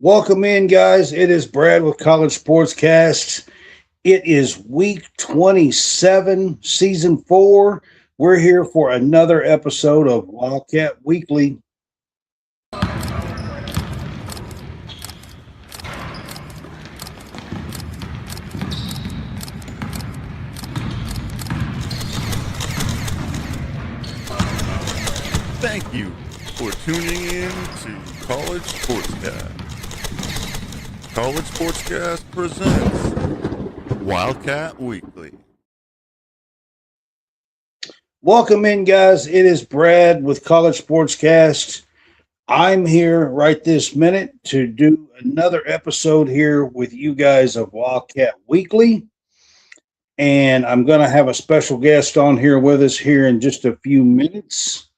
Welcome in, guys. It is Brad with College SportsCast. It is week 27, season 4. We're here for another episode of Wildcat Weekly. Thank you for tuning in to College SportsCast. College SportsCast presents Wildcat Weekly. Welcome in, guys. It is Brad with College SportsCast. I'm here right this minute to do another episode here with you guys of Wildcat Weekly. And I'm going to have a special guest on here with us here in just a few minutes.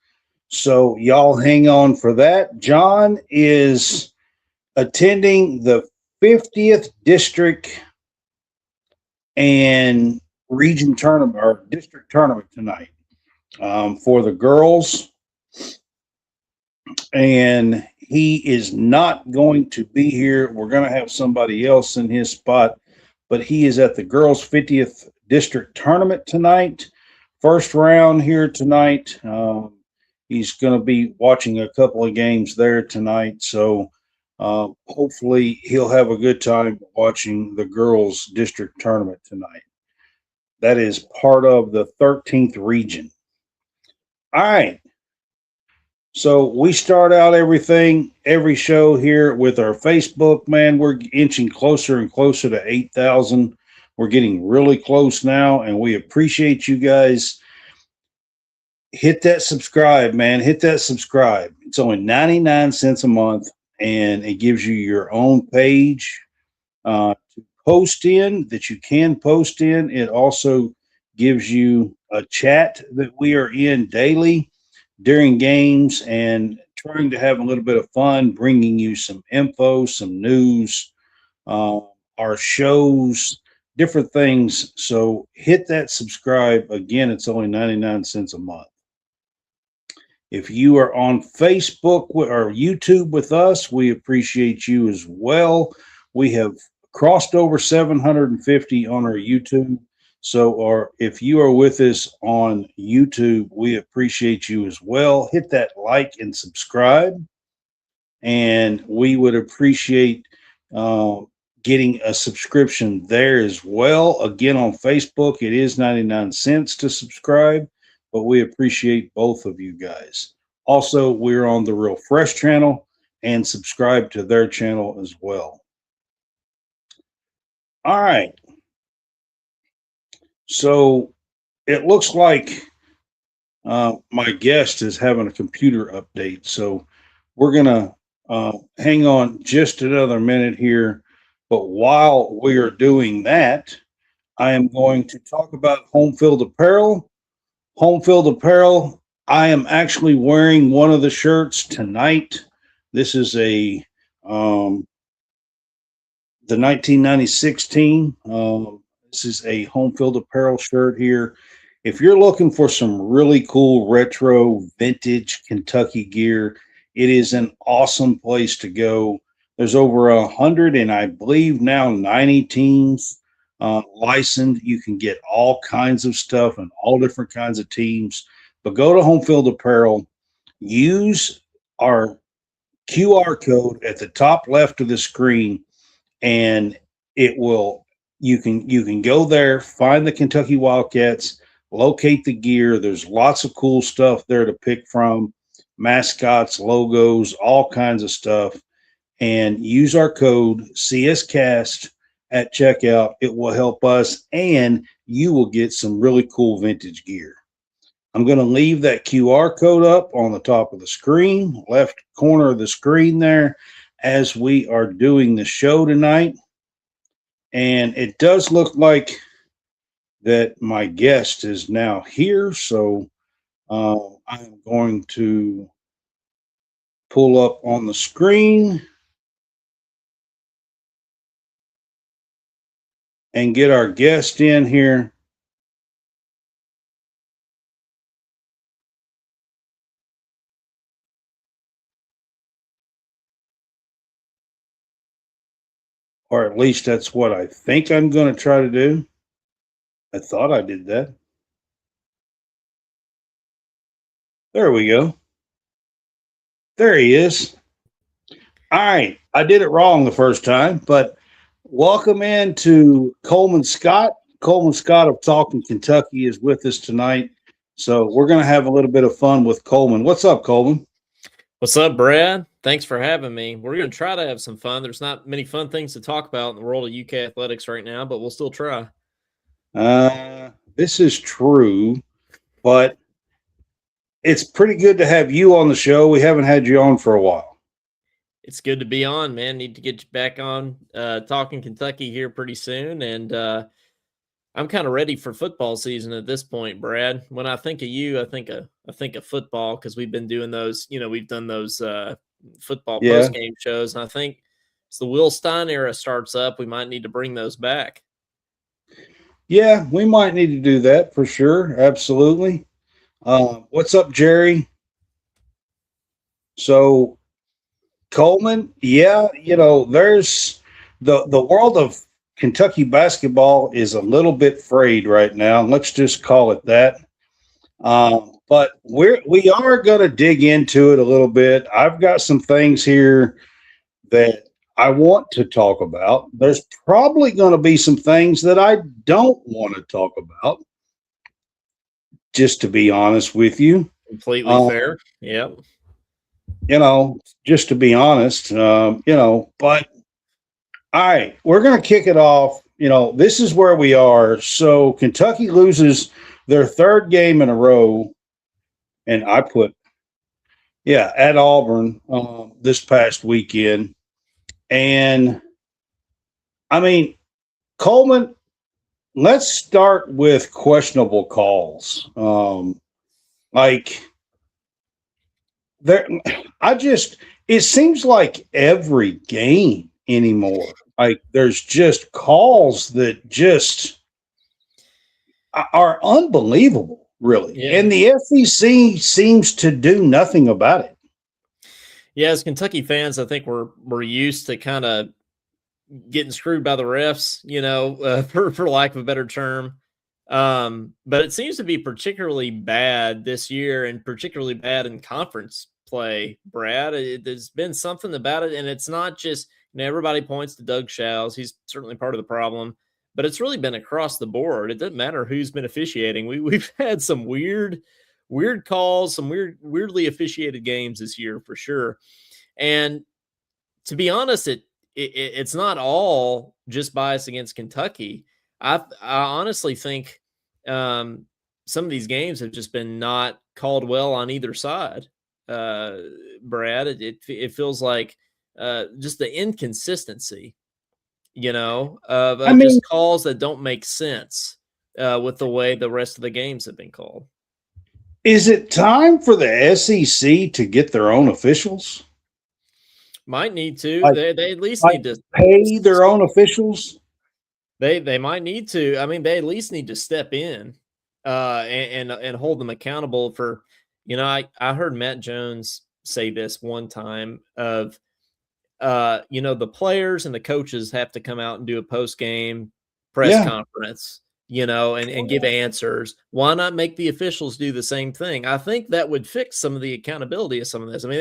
So y'all hang on for that. John is attending the 50th district and region tournament or district tournament tonight for the girls. And he is not going to be here. We're going to have somebody else in his spot, but he is at the girls' 50th district tournament tonight. First round here tonight. He's going to be watching a couple of games there tonight. So hopefully he'll have a good time watching the girls' district tournament tonight. That is part of the 13th region. All right. So we start out every show here with our Facebook, man. We're inching closer and closer to 8,000. We're getting really close now, and we appreciate you guys. Hit that subscribe, man. Hit that subscribe. It's only 99 cents a month, and it gives you your own page to post in that you can post in. It also gives you a chat that we are in daily during games and trying to have a little bit of fun, bringing you some info, some news, our shows, different things. So hit that subscribe. Again, it's only 99 cents a month. If you are on Facebook or YouTube with us, we appreciate you as well. We have crossed over 750 on our YouTube. So, or if you are with us on YouTube, we appreciate you as well. Hit that like and subscribe. And we would appreciate getting a subscription there as well. Again, on Facebook, it is 99 cents to subscribe, but we appreciate both of you guys. Also, we're on the Real Fresh channel and subscribe to their channel as well. All right. So it looks like my guest is having a computer update. So we're going to hang on just another minute here. But while we are doing that, I am going to talk about home field apparel. Home field apparel, I am actually wearing one of the shirts tonight. This is the 1996 team. This is a home field apparel shirt here. If you're looking for some really cool retro vintage Kentucky gear, it is an awesome place to go. There's over 100 and I believe now 90 teams licensed. You can get all kinds of stuff and all different kinds of teams. But go to Home Field Apparel, use our QR code at the top left of the screen, and it will you can go there, find the Kentucky Wildcats, locate the gear. There's lots of cool stuff there to pick from, mascots, logos, all kinds of stuff. And use our code CSCast at checkout. It will help us, and you will get some really cool vintage gear. I'm going to leave that QR code up on the top of the screen, left corner of the screen there, as we are doing the show tonight. And it does look like that my guest is now here. So I'm going to pull up on the screen and get our guest in here. or at least that's what I think I'm going to try to do. I thought I did that. There we go. There he is. All right. I did it wrong the first time, but welcome in to Coleman Scott. Coleman Scott of Talkin, Kentucky is with us tonight. So we're going to have a little bit of fun with Coleman. What's up, Coleman? What's up, Brad? Thanks for having me. We're going to try to have some fun. There's not many fun things to talk about in the world of UK athletics right now, but we'll still try. This is true, but it's pretty good to have you on the show. We haven't had you on for a while. It's good to be on, man. Need to get you back on Talking Kentucky here pretty soon. And I'm kind of ready for football season at this point, Brad. When I think of you, I think of football because we've been doing those, we've done those football post-game shows. And I think as the Will Stein era starts up, we might need to bring those back. Yeah, we might need to do that for sure. Absolutely. What's up, Jerry? So, Coleman, there's the world of Kentucky basketball is a little bit frayed right now. Let's just call it that. But we are going to dig into it a little bit. I've got some things here that I want to talk about. There's probably going to be some things that I don't want to talk about, just to be honest with you. Completely fair. Yep. Just to be honest, but all right, we're going to kick it off. This is where we are. So Kentucky loses their third game in a row. And I put, at Auburn this past weekend. And I mean, Coleman, let's start with questionable calls. It seems like every game anymore, there's just calls that just are unbelievable, really. Yeah. And the SEC seems to do nothing about it. Yeah, as Kentucky fans, I think we're used to kind of getting screwed by the refs, for lack of a better term. But it seems to be particularly bad this year and particularly bad in conference play, Brad. There's been something about it, and it's not just, everybody points to Doug Shows. He's certainly part of the problem, but it's really been across the board. It doesn't matter who's been officiating. We've had some weird calls, some weirdly officiated games this year for sure. And to be honest, it's not all just bias against Kentucky. I honestly think some of these games have just been not called well on either side. Brad, it feels like just the inconsistency, of just calls that don't make sense with the way the rest of the games have been called. Is it time for the SEC to get their own officials? Might need to. They at least need to pay their own officials. They might need to. I mean, they at least need to step in and hold them accountable for. I heard Matt Jones say this one time of, the players and the coaches have to come out and do a post-game press conference, and give answers. Why not make the officials do the same thing? I think that would fix some of the accountability of some of this. I mean,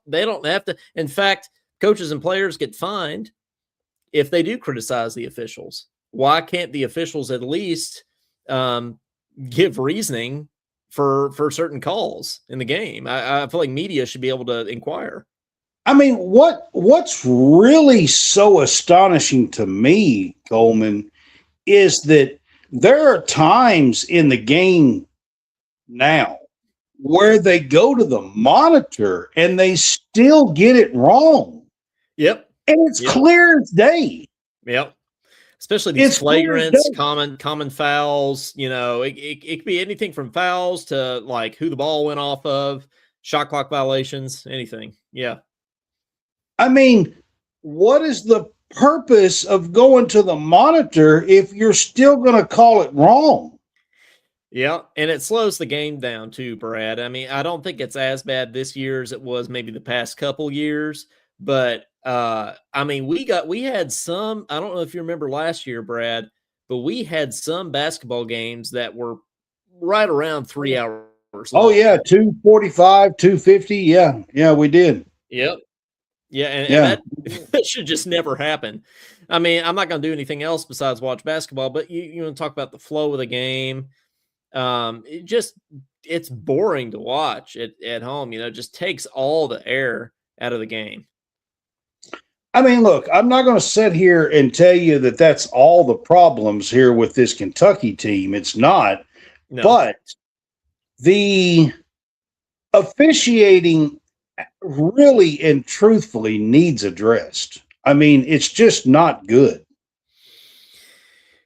they don't have to. In fact, coaches and players get fined if they do criticize the officials. Why can't the officials at least give reasoning for certain calls in the game? I feel like media should be able to inquire. I mean, what's really so astonishing to me, Coleman, is that there are times in the game now where they go to the monitor and they still get it wrong. Yep. And it's clear as day. Yep. Especially these flagrants, common fouls. It could be anything from fouls to like who the ball went off of, shot clock violations, anything. Yeah. I mean, what is the purpose of going to the monitor if you're still going to call it wrong? Yeah, and it slows the game down too, Brad. I mean, I don't think it's as bad this year as it was maybe the past couple years, But I mean, we had some. I don't know if you remember last year, Brad, but we had some basketball games that were right around 3 hours long. Oh yeah, 245, 250. Yeah, we did. Yep. Yeah, and that should just never happen. I mean, I'm not going to do anything else besides watch basketball, but you want to talk about the flow of the game. It's boring to watch at home. It just takes all the air out of the game. I mean, look, I'm not going to sit here and tell you that that's all the problems here with this Kentucky team. It's not. No. But the officiating really and truthfully needs addressed. I mean, it's just not good.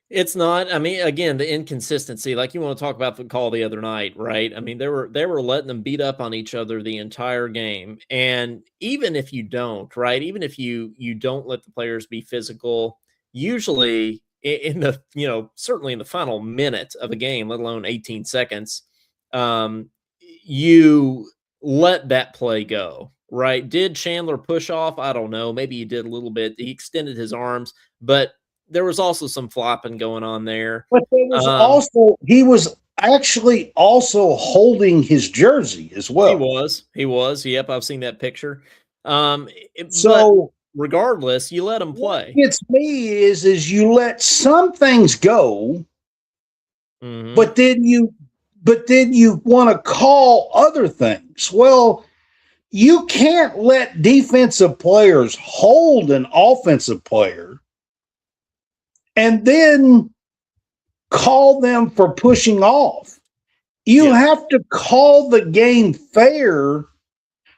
It's not. I mean, again, the inconsistency, like you want to talk about the call the other night, right? I mean, they were letting them beat up on each other the entire game. And even if you don't, right? Even if you don't let the players be physical, usually in the, certainly in the final minute of a game, let alone 18 seconds, you let that play go, right? Did Chandler push off? I don't know. Maybe he did a little bit. He extended his arms, but there was also some flopping going on there. But there was he was actually also holding his jersey as well. He was. Yep, I've seen that picture. So regardless, you let him play. What gets me is you let some things go, but then you want to call other things. Well, you can't let defensive players hold an offensive player and then call them for pushing off. You have to call the game fair,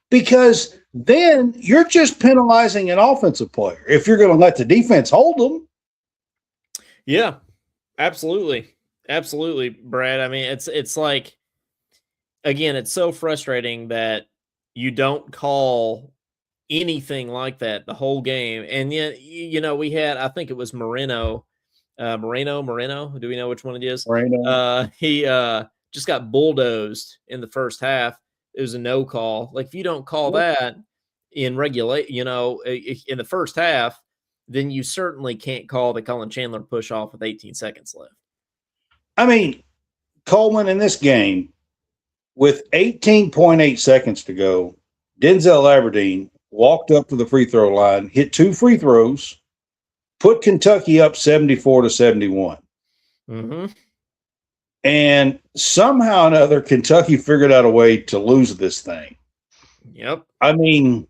because then you're just penalizing an offensive player if you're going to let the defense hold them. Yeah, absolutely. Absolutely, Brad. I mean, it's like, again, it's so frustrating that you don't call anything like that the whole game. And yet, we had, I think it was Moreno. Do we know which one it is? Moreno. He just got bulldozed in the first half. It was a no call. Like, if you don't call that in in the first half, then you certainly can't call the Colin Chandler push off with 18 seconds left. I mean, Coleman in this game, with 18.8 seconds to go, Denzel Aberdeen walked up to the free throw line, hit 2 free throws, put Kentucky up 74-71. And somehow or another, Kentucky figured out a way to lose this thing. Yep. I mean,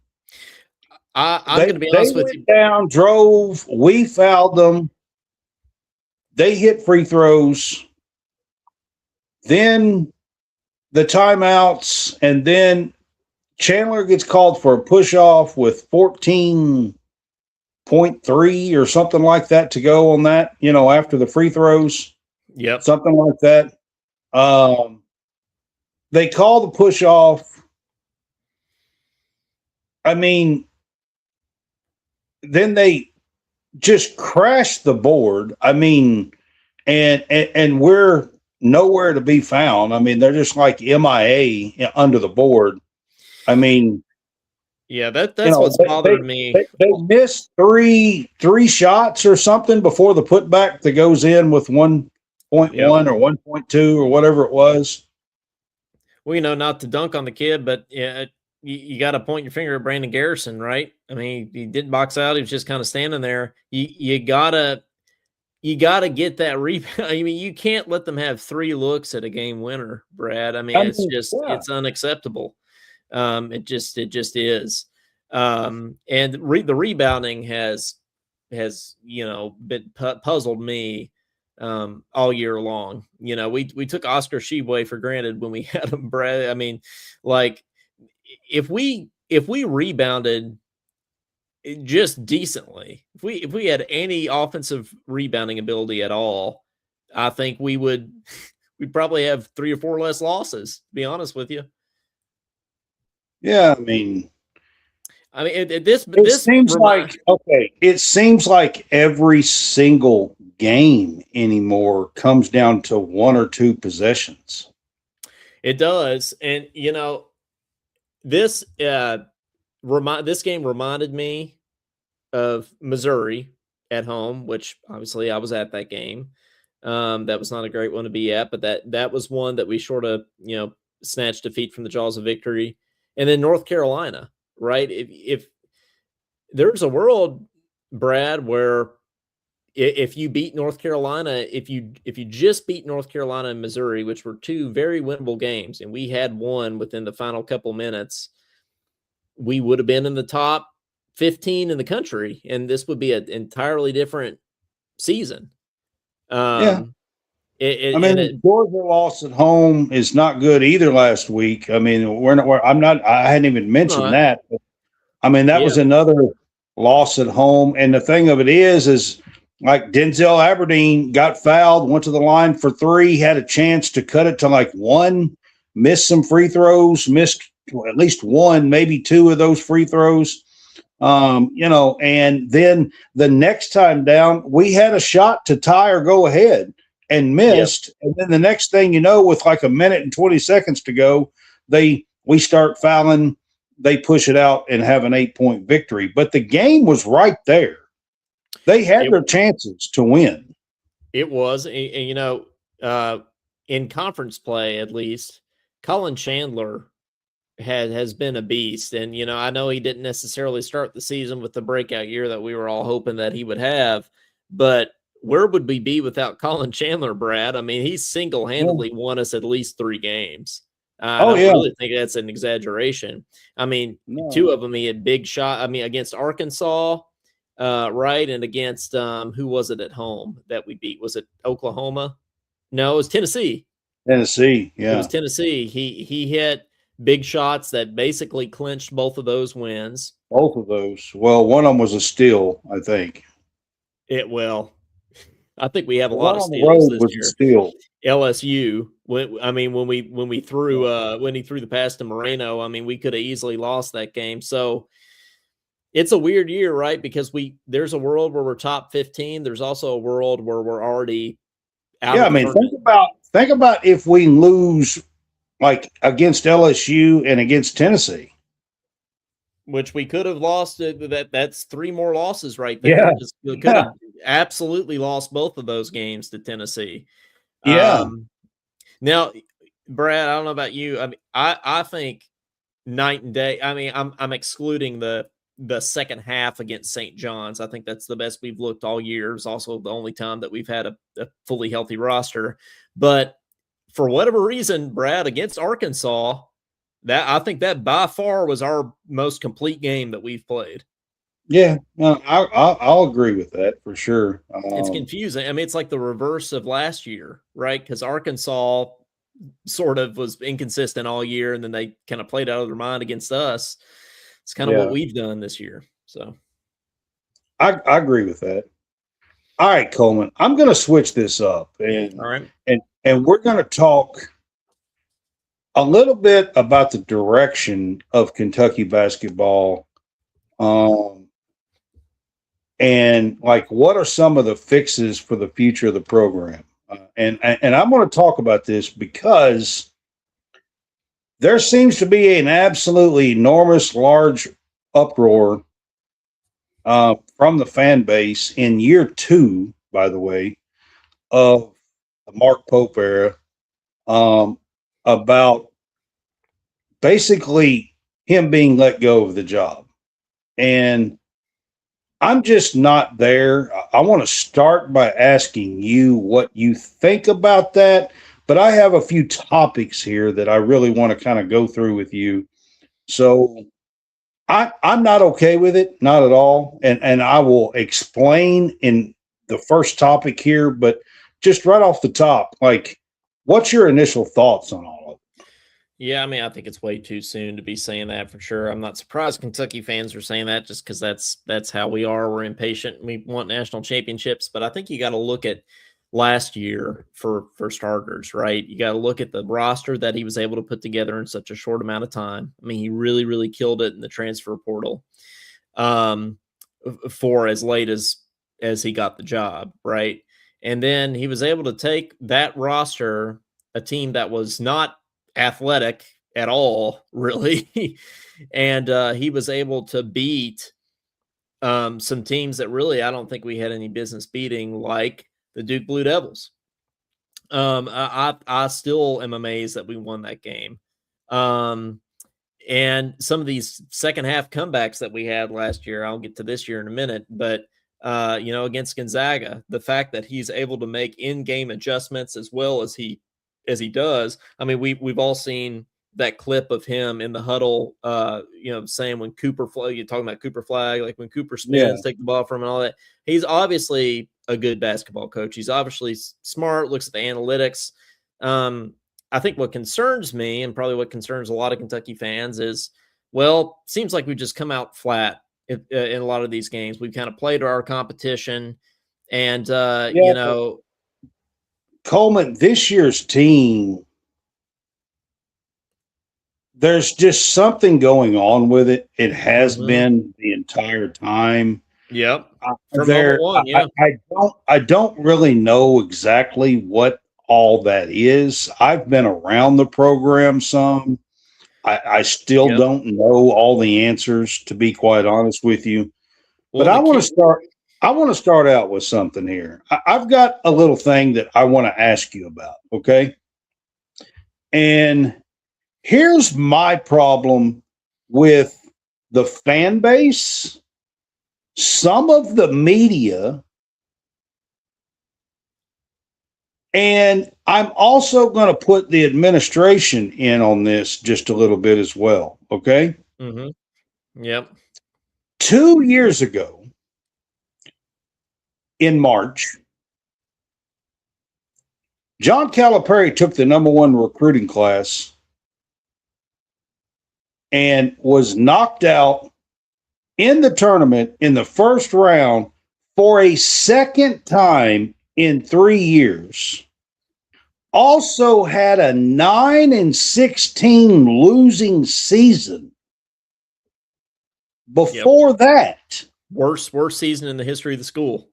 I'm going to be honest with you. Down, drove, we fouled them. They hit free throws. Then the timeouts, and then Chandler gets called for a push-off with 14.3 or something like that to go on that, after the free throws. Yep. Something like that. They call the push-off. I mean, then they just crash the board. I mean, and we're nowhere to be found. I mean, they're just like MIA under the board. I mean, yeah, that's what's bothered me. They missed three shots or something before the putback that goes in with 1.1 or 1.2 or whatever it was. Well, not to dunk on the kid, but you got to point your finger at Brandon Garrison, right? I mean, he didn't box out; he was just kind of standing there. You gotta get that rebound. I mean, you can't let them have 3 looks at a game winner, Brad. I mean, it's unacceptable. It just is. And the rebounding has been puzzled me all year long. We took Oscar Tshiebwe for granted when we had him, Brad. I mean, like, if we rebounded just decently, if we had any offensive rebounding ability at all, I think we'd probably have 3 or 4 less losses, to be honest with you. Yeah, I mean, it seems like every single game anymore comes down to 1 or 2 possessions. It does. And this this game reminded me of Missouri at home, which obviously I was at that game. That was not a great one to be at, but that was one that we sort of, snatched defeat from the jaws of victory. And then North Carolina, right? If there's a world, Brad, where if you beat North Carolina, if you just beat North Carolina and Missouri, which were two very winnable games, and we had one within the final couple minutes, we would have been in the top 15 in the country, and this would be an entirely different season. Yeah. Georgia loss at home is not good either last week. I mean, I hadn't even mentioned that. But, I mean, that was another loss at home. And the thing of it is like Denzel Aberdeen got fouled, went to the line for 3, had a chance to cut it to like 1, missed some free throws, missed at least 1, maybe 2 of those free throws. And then the next time down, we had a shot to tie or go ahead and missed. Yep. And then the next thing you know, with like a minute and 20 seconds to go, we start fouling, they push it out and have an 8-point victory. But the game was right there. They had their chances to win. It was, in conference play, at least, Colin Chandler has been a beast. And, I know he didn't necessarily start the season with the breakout year that we were all hoping that he would have, but where would we be without Colin Chandler, Brad? I mean, he single-handedly won us at least 3 games. I don't really think that's an exaggeration. I mean, 2 of them, he had big shot. I mean, against Arkansas, right? And against, who was it at home that we beat? Was it Oklahoma? No, it was Tennessee. Tennessee, yeah. It was Tennessee. He hit big shots that basically clinched both of those wins. Both of those. Well, one of them was a steal, I think. I think we have a lot of steals this year. Steal. LSU. When he threw the pass to Moreno, I mean, we could have easily lost that game. So it's a weird year, right? Because there's a world where we're top 15. There's also a world where we're already out. Yeah, I mean, think about if we lose like against LSU and against Tennessee, which we could have lost. That's 3 more losses right there. Yeah, we could have absolutely lost both of those games to Tennessee. Yeah. Now, Brad, I don't know about you. I mean, I think night and day. I mean, I'm excluding the second half against St. John's. I think that's the best we've looked all year. It's also the only time that we've had a fully healthy roster. But for whatever reason, Brad, against Arkansas, I think that by far was our most complete game that we've played. Yeah, I'll agree with that for sure. It's confusing. I mean, it's like the reverse of last year, right? Because Arkansas sort of was inconsistent all year, and then they kind of played out of their mind against us. It's kind of what we've done this year. So I agree with that. All right, Coleman, I'm going to switch this up, and all right, and we're going to talk a little bit about the direction of Kentucky basketball. And like, what are some of the fixes for the future of the program? And I'm going to talk about this because there seems to be an absolutely enormous, large uproar from the fan base in year 2, by the way, of the Mark Pope era, about basically him being let go of the job. And I'm just not there. I want to start by asking you what you think about that, but I have a few topics here that I really want to kind of go through with you. So I'm not okay with it, not at all. And I will explain in the first topic here, but just right off the top, like, what's your initial thoughts on all of it? Yeah, I mean, I think it's way too soon to be saying that for sure. I'm not surprised Kentucky fans are saying that just because that's how we are. We're impatient. We want national championships. But I think you got to look at last year for starters, right? You got to look at the roster that he was able to put together in such a short amount of time. I mean, he really, really killed it in the transfer portal for as late as he got the job, right? And then he was able to take that roster, a team that was not athletic at all, really. And he was able to beat some teams that really I don't think we had any business beating, like the Duke Blue Devils. I still am amazed that we won that game. And some of these second half comebacks that we had last year, I'll get to this year in a minute, but against Gonzaga, the fact that he's able to make in-game adjustments as well as he does. I mean, we've all seen that clip of him in the huddle, saying when you're talking about Cooper Flag, like when Cooper spins, take the ball from him and all that. He's obviously a good basketball coach. He's obviously smart, looks at the analytics. I think what concerns me, and probably what concerns a lot of Kentucky fans, is, seems like we've just come out flat in a lot of these games. We've kind of played our competition, and Coleman, this year's team, there's just something going on with it. It has been the entire time. Yep. I don't really know exactly what all that is. I've been around the program some. I still don't know all the answers, to be quite honest with you. But I want to start out with something here. I've got a little thing that I want to ask you about, okay? And here's my problem with the fan base, some of the media, and I'm also going to put the administration in on this just a little bit as well, okay? Mm-hmm. Yep. 2 years ago, in March, John Calipari took the number one recruiting class and was knocked out in the tournament in the first round for a second time in 3 years. Also had a 9-16 losing season before that. Worst season in the history of the school.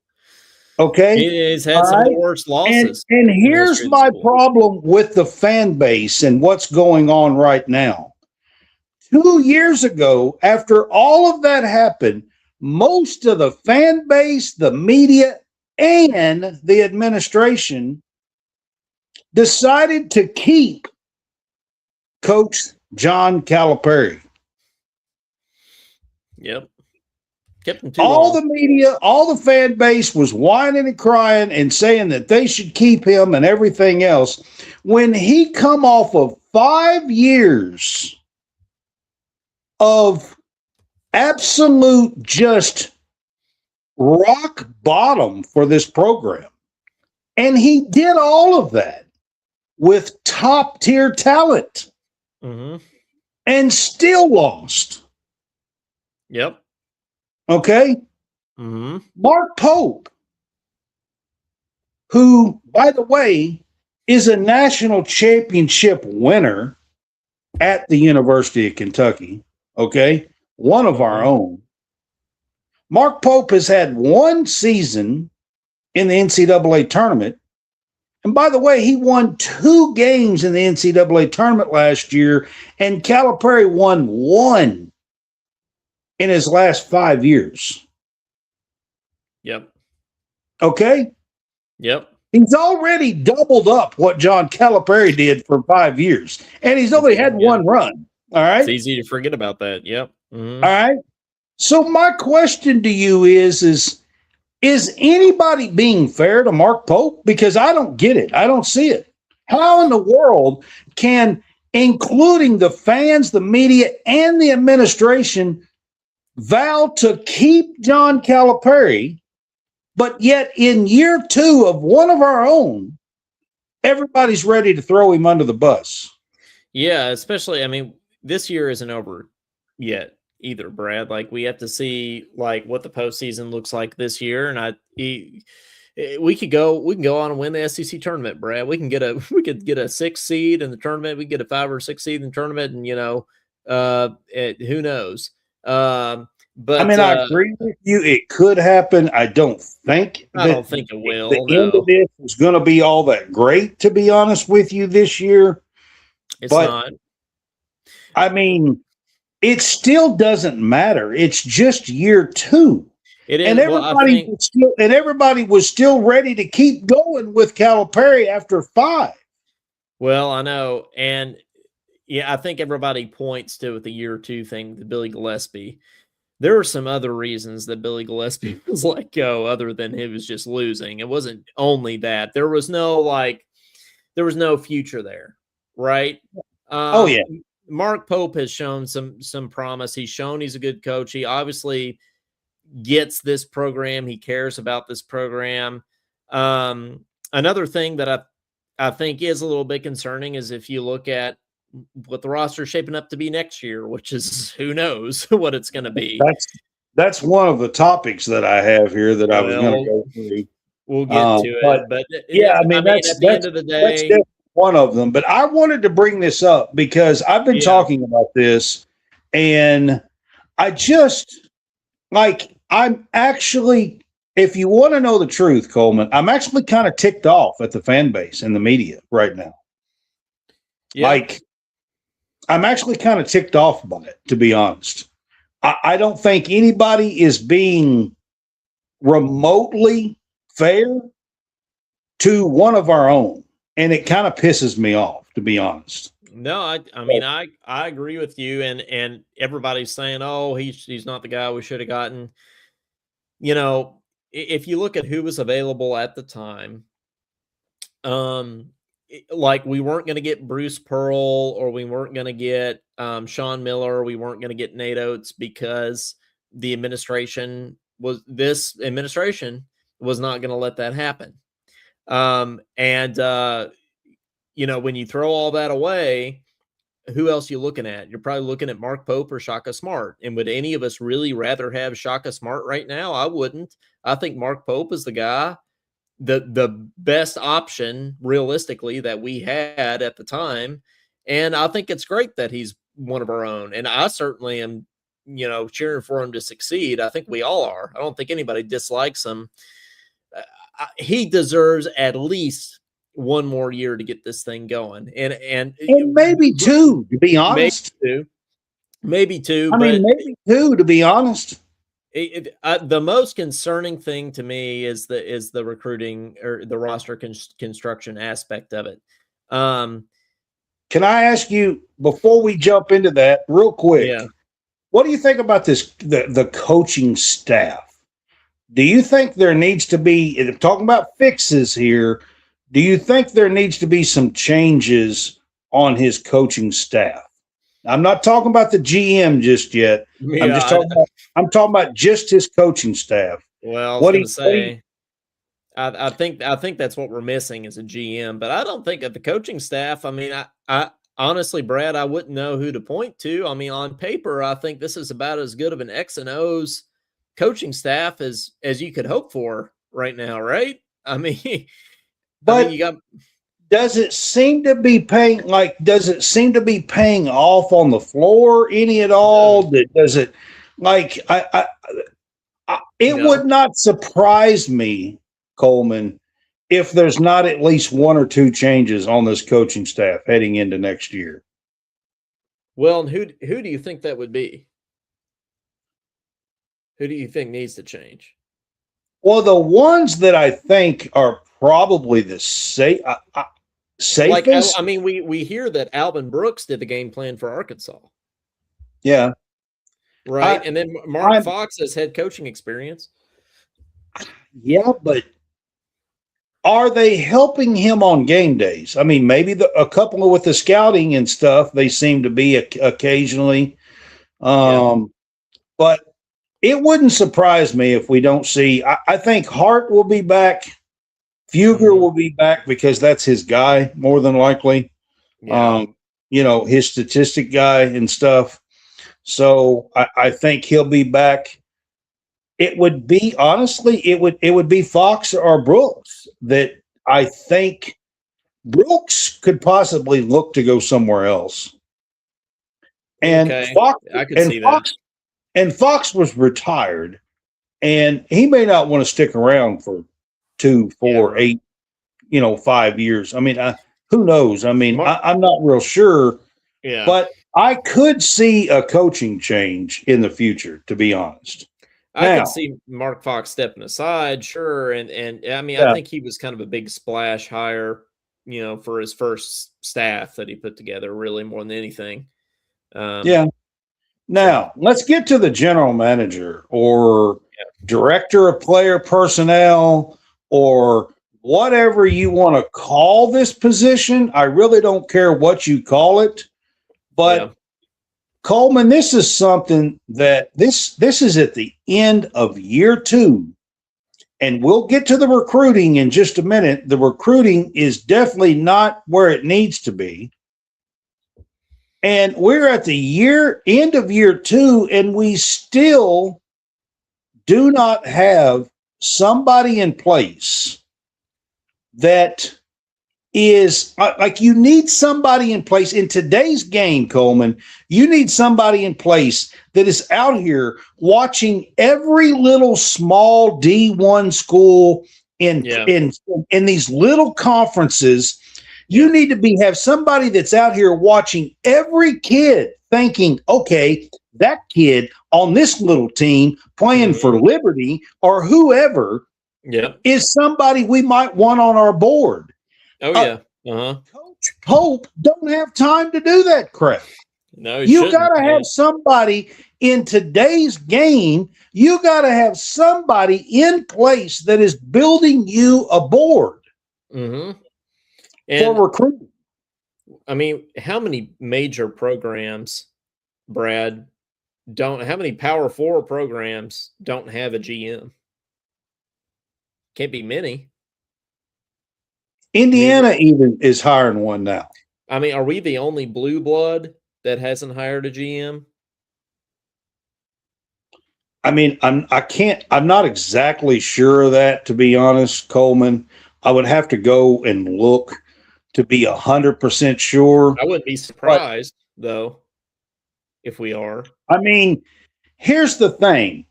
Okay. He's had some of the worst losses. And here's my problem with the fan base and what's going on right now. 2 years ago, after all of that happened, most of the fan base, the media, and the administration decided to keep Coach John Calipari. Yep. Kept him too all long. The media, all the fan base was whining and crying and saying that they should keep him and everything else. When he come off of 5 years of absolute just rock bottom for this program. And he did all of that with top tier talent and still lost. Yep. Okay. Mark Pope, who, by the way, is a national championship winner at the University of Kentucky. Okay. One of our own. Mark Pope has had one season in the NCAA tournament. And by the way, he won 2 games in the NCAA tournament last year, and Calipari won 1 in his last 5 years. Yep. Okay? Yep. He's already doubled up what John Calipari did for 5 years, and he's only had one run. All right? It's easy to forget about that. Yep. All right? So my question to you is anybody being fair to Mark Pope? Because I don't get it. I don't see it. How in the world can, including the fans, the media, and the administration, vow to keep John Calipari, but yet in year 2 of one of our own, everybody's ready to throw him under the bus? Yeah, especially, I mean, this year isn't over yet either, Brad. Like, we have to see like what the postseason looks like this year, and we can go on and win the SEC tournament, Brad. We could get a 6th seed in the tournament. We can get a 5 or 6 seed in the tournament, and who knows? But I mean, I agree with you. It could happen. I don't think it will. The end of this is going to be all that great, to be honest with you, this year. It's not. I mean, it still doesn't matter. It's just year 2. It is. And everybody was still ready to keep going with Calipari after 5. Well, I know. And yeah, I think everybody points to the year 2 thing, the Billy Gillespie. There are some other reasons that Billy Gillespie was let go other than he was just losing. It wasn't only that. There was no future there, right? Oh, yeah. Mark Pope has shown some promise. He's shown he's a good coach. He obviously gets this program. He cares about this program. Another thing that I think is a little bit concerning is if you look at what the roster is shaping up to be next year, which is who knows what it's going to be. That's one of the topics that I have here that I was going to go through. We'll get to it, but yeah, that's at the end of the day, that's one of them. But I wanted to bring this up because I've been talking about this, and I just I'm actually, if you want to know the truth, Coleman, I'm actually kind of ticked off at the fan base and the media right now. Yeah. I'm actually kind of ticked off by it, to be honest. I don't think anybody is being remotely fair to one of our own. And it kind of pisses me off, to be honest. No, I mean, I agree with you. And everybody's saying, oh, he's not the guy we should have gotten. You know, if you look at who was available at the time, like we weren't going to get Bruce Pearl, or we weren't going to get Sean Miller, we weren't going to get Nate Oates because this administration was not going to let that happen. You know, when you throw all that away, who else are you looking at? You're probably looking at Mark Pope or Shaka Smart. And would any of us really rather have Shaka Smart right now? I wouldn't. I think Mark Pope is the guy, the best option realistically that we had at the time. And I think it's great that he's one of our own. And I certainly am, you know, cheering for him to succeed. I think we all are. I don't think anybody dislikes him. He deserves at least one more year to get this thing going, and maybe 2, to be honest. Maybe two. I mean, maybe 2, to be honest. The most concerning thing to me is the recruiting or the roster construction aspect of it. Can I ask you, before we jump into that, real quick? Yeah. What do you think about the coaching staff? Do you think there needs to be, talking about fixes here, do you think there needs to be some changes on his coaching staff? I'm not talking about the GM just yet. Yeah, I'm talking about just his coaching staff. Well, I think that's what we're missing as a GM, but I don't think that the coaching staff, I mean, I honestly, Brad, I wouldn't know who to point to. I mean, on paper, I think this is about as good of an X and O's coaching staff as you could hope for right now, right? I mean, but does it seem to be paying off on the floor any at all? Does it would not surprise me, Coleman, if there's not at least 1 or 2 changes on this coaching staff heading into next year. Well, and who do you think that would be? Who do you think needs to change? Well, the ones that I think are probably the safest. Like, I mean, we hear that Alvin Brooks did the game plan for Arkansas. Yeah. Right. And then Mark Fox has head coaching experience. Yeah, but are they helping him on game days? I mean, maybe a couple with the scouting and stuff, they seem to be occasionally. But it wouldn't surprise me if we don't see. I think Hart will be back. Fugger will be back because that's his guy, more than likely. Yeah. You know, his statistic guy and stuff. So I think he'll be back. It would be, honestly, it would be Fox or Brooks that I think Brooks could possibly look to go somewhere else. And Fox, I could see that. And Fox was retired, and he may not want to stick around for 2, 4, 8, 5 years. I mean, who knows? I mean, I'm not real sure. Yeah. But I could see a coaching change in the future, to be honest. I could see Mark Fox stepping aside, sure, and I mean, I think he was kind of a big splash hire, for his first staff that he put together, really more than anything. Now, let's get to the general manager or director of player personnel or whatever you want to call this position. I really don't care what you call it, but Coleman, this is something that this is at the end of year 2, and we'll get to the recruiting in just a minute. The recruiting is definitely not where it needs to be. And we're at the end of year 2, and we still do not have somebody in place that is like, you need somebody in place in today's game, Coleman. You need somebody in place that is out here watching every little small D1 school in these little conferences. You need to have somebody that's out here watching every kid, thinking, okay, that kid on this little team playing for Liberty or whoever is somebody we might want on our board. Coach Pope don't have time to do that crap. No, you got to have somebody in today's game. You got to have somebody in place that is building you a board for recruiting. I mean, how many major programs, Brad, how many Power 4 programs don't have a GM? Can't be many. Indiana even is hiring one now. I mean, are we the only blue blood that hasn't hired a GM? I mean, I'm not exactly sure of that, to be honest, Coleman. I would have to go and look to be 100% sure. I wouldn't be surprised, though, if we are. I mean, here's the thing.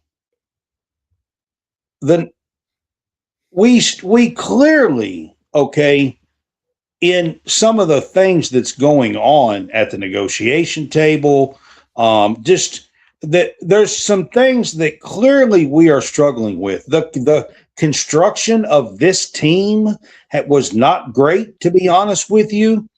We clearly, in some of the things that's going on at the negotiation table, just that there's some things that clearly we are struggling with. The construction of this team was not great, to be honest with you.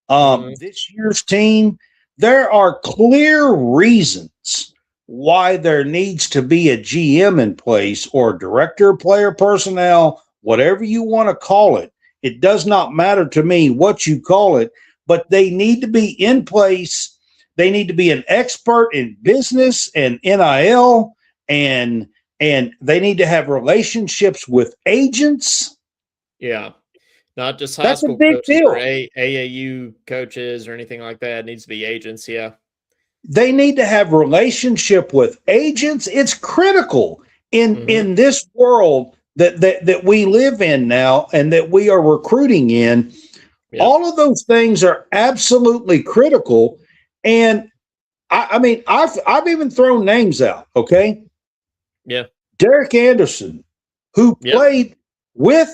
This year's team, there are clear reasons why there needs to be a GM in place or director of player personnel, whatever you want to call it. It does not matter to me what you call it, but they need to be in place. They need to be an expert in business and NIL, and they need to have relationships with agents. Yeah. Not just high school coaches or AAU coaches or anything like that. It needs to be agents, They need to have relationship with agents. It's critical in this world that we live in now and that we are recruiting in. Yeah. All of those things are absolutely critical. And I mean, I've even thrown names out. Okay. Yeah. Derek Anderson, who played with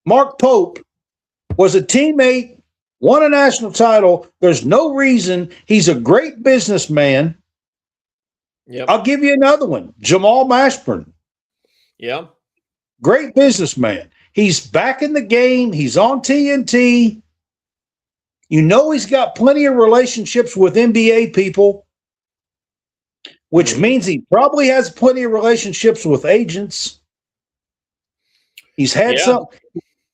Mark Pope, was a teammate, won a national title. There's no reason. He's a great businessman. Yep. I'll give you another one. Jamal Mashburn. Yeah. Great businessman. He's back in the game. He's on TNT. You know he's got plenty of relationships with NBA people, which means he probably has plenty of relationships with agents. He's had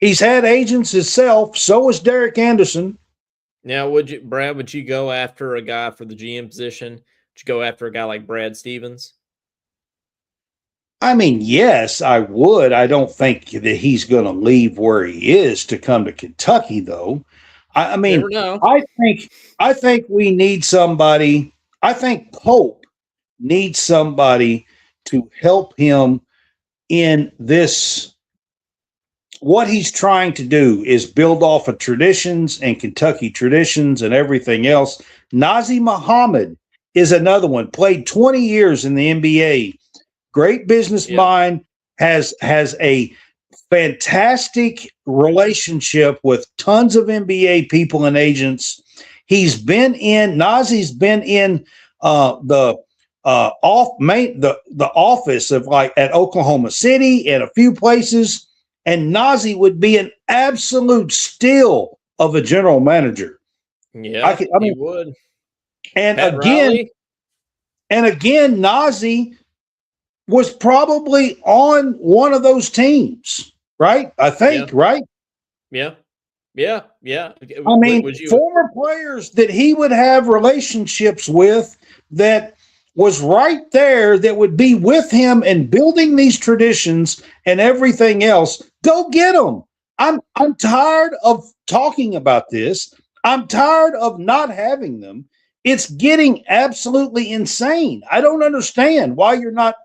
He's had agents himself. So is Derek Anderson. Now, Brad, would you go after a guy for the GM position? Would you go after a guy like Brad Stevens? I mean, yes, I would. I don't think that he's going to leave where he is to come to Kentucky, though. I mean, I think we need somebody. I think Pope needs somebody to help him in this. What he's trying to do is build off of traditions and Kentucky traditions and everything else. Nazi Muhammad is another one. Played 20 years in the NBA. Great business mind. Has a fantastic relationship with tons of NBA people and agents. Nazi's been in the office of like at Oklahoma City and a few places, and Nazi would be an absolute steal of a general manager. Yeah, I mean, he would. And Pat again, Nazi was probably on one of those teams, right? I think, right? Yeah. I mean, former players that he would have relationships with that was right there that would be with him and building these traditions and everything else. Go get them. I'm tired of talking about this. I'm tired of not having them. It's getting absolutely insane. I don't understand why you're not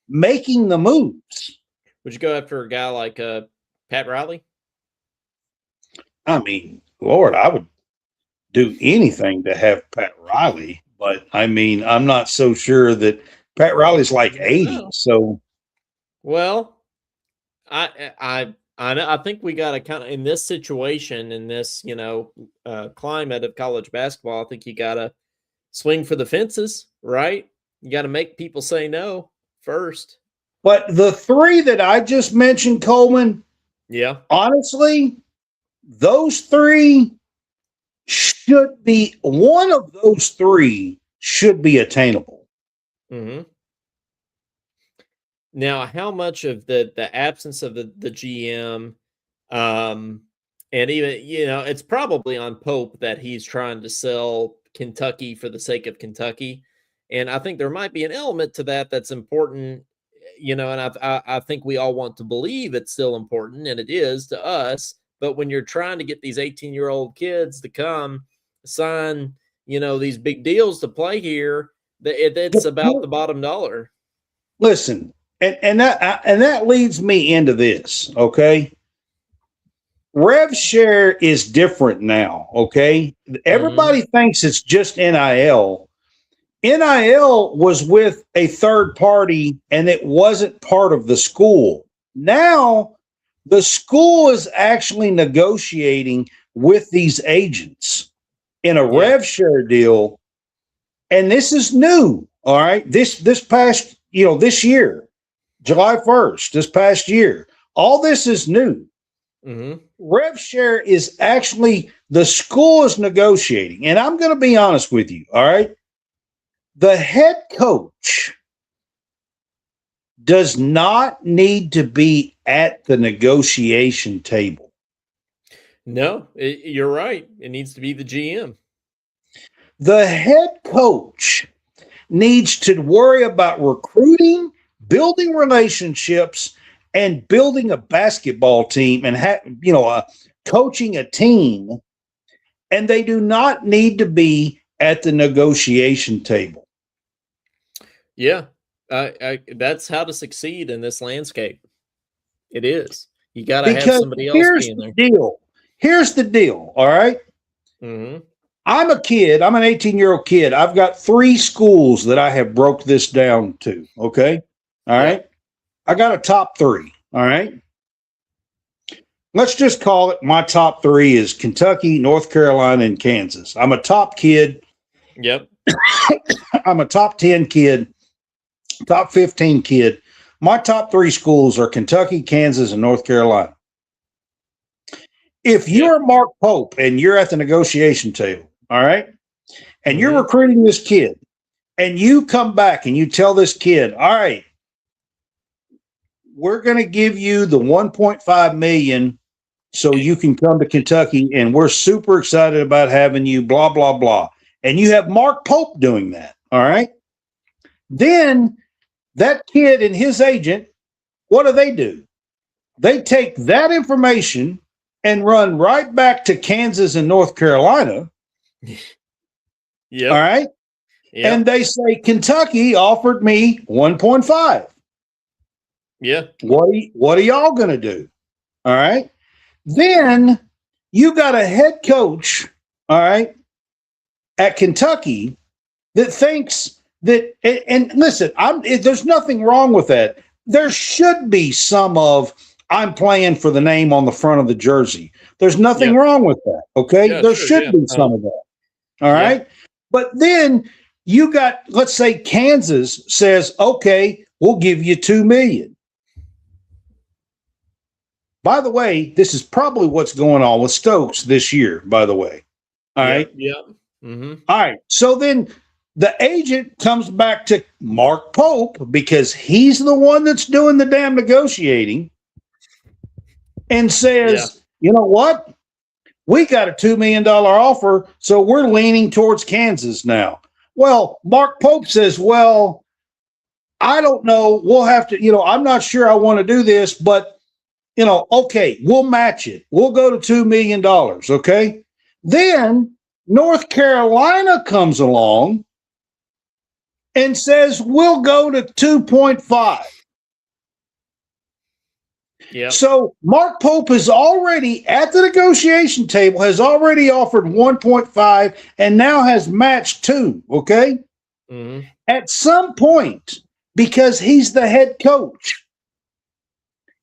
making the moves. Would you go after a guy like Pat Riley? I mean, Lord, I would do anything to have Pat Riley, but I mean, I'm not so sure that Pat Riley's like 80. So, well, I think we got to kind of in this situation, in this climate of college basketball. I think you got to swing for the fences, right? You got to make people say no first. But the three that I just mentioned, Coleman, honestly, those three should be one of those three should be attainable. Mm-hmm. Now, how much of the absence of the GM, and even it's probably on Pope that he's trying to sell Kentucky for the sake of Kentucky, and I think there might be an element to that that's important. And I think we all want to believe it's still important, and it is to us. But when you're trying to get these 18-year-old kids to come sign, these big deals to play here, it's about the bottom dollar. Listen, and that leads me into this, okay? Rev share is different now, okay? Everybody thinks it's just NIL. NIL was with a third party, and it wasn't part of the school. Now, the school is actually negotiating with these agents in a rev share deal. And this is new. All right. This past, this year, July 1st, this past year, all this is new. Mm-hmm. Rev share is actually the school is negotiating. And I'm going to be honest with you. All right. The head coach does not need to be at the negotiation table. No, you're right. It needs to be the GM. The head coach needs to worry about recruiting, building relationships, and building a basketball team and coaching a team. And they do not need to be at the negotiation table. Yeah. That's how to succeed in this landscape. It is. You got to have somebody else being there. Here's the deal. All right. Mm-hmm. I'm a kid. I'm an 18-year-old kid. I've got 3 schools that I have broke this down to. Okay. All right. I got a top 3. All right. Let's just call it my top 3 is Kentucky, North Carolina, and Kansas. I'm a top kid. Yep. I'm a top 10 kid. Top 15 kid. My top 3 schools are Kentucky, Kansas, and North Carolina. If you're Mark Pope and you're at the negotiation table, all right, and you're recruiting this kid, and you come back and you tell this kid, all right, we're going to give you the $1.5 million so you can come to Kentucky, and we're super excited about having you, blah, blah, blah. And you have Mark Pope doing that, all right? Then that kid and his agent, what do? They take that information and run right back to Kansas and North Carolina. Yeah. All right. Yep. And they say, Kentucky offered me 1.5. Yeah. What are y'all going to do? All right. Then you got a head coach, all right, at Kentucky that thinks that, and listen, there's nothing wrong with that. There should be some of, I'm playing for the name on the front of the jersey. There's nothing wrong with that. Okay. Yeah, there should be some of that. All right. But then you got, let's say Kansas says, okay, we'll give you $2 million. By the way, this is probably what's going on with Stokes this year, by the way. All right. Yeah. Mm-hmm. All right. So then the agent comes back to Mark Pope because he's the one that's doing the damn negotiating and says, you know what? We got a $2 million offer, so we're leaning towards Kansas now. Well, Mark Pope says, well, I don't know. We'll have to, I'm not sure I want to do this, but, okay, we'll match it. We'll go to $2 million, okay? Then North Carolina comes along and says, we'll go to 2.5. Yeah. So Mark Pope is already at the negotiation table, has already offered 1.5 and now has matched 2. Okay. Mm-hmm. At some point, because he's the head coach,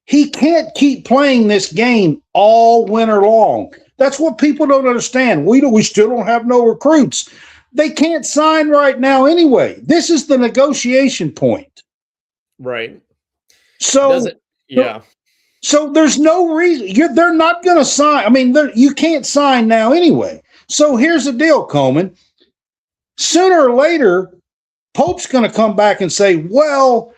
he can't keep playing this game all winter long. That's what people don't understand. We still don't have no recruits. They can't sign right now anyway. This is the negotiation point. Right. So, yeah. So there's no reason they're not going to sign. I mean, you can't sign now anyway. So here's the deal, Coleman. Sooner or later, Pope's going to come back and say, well,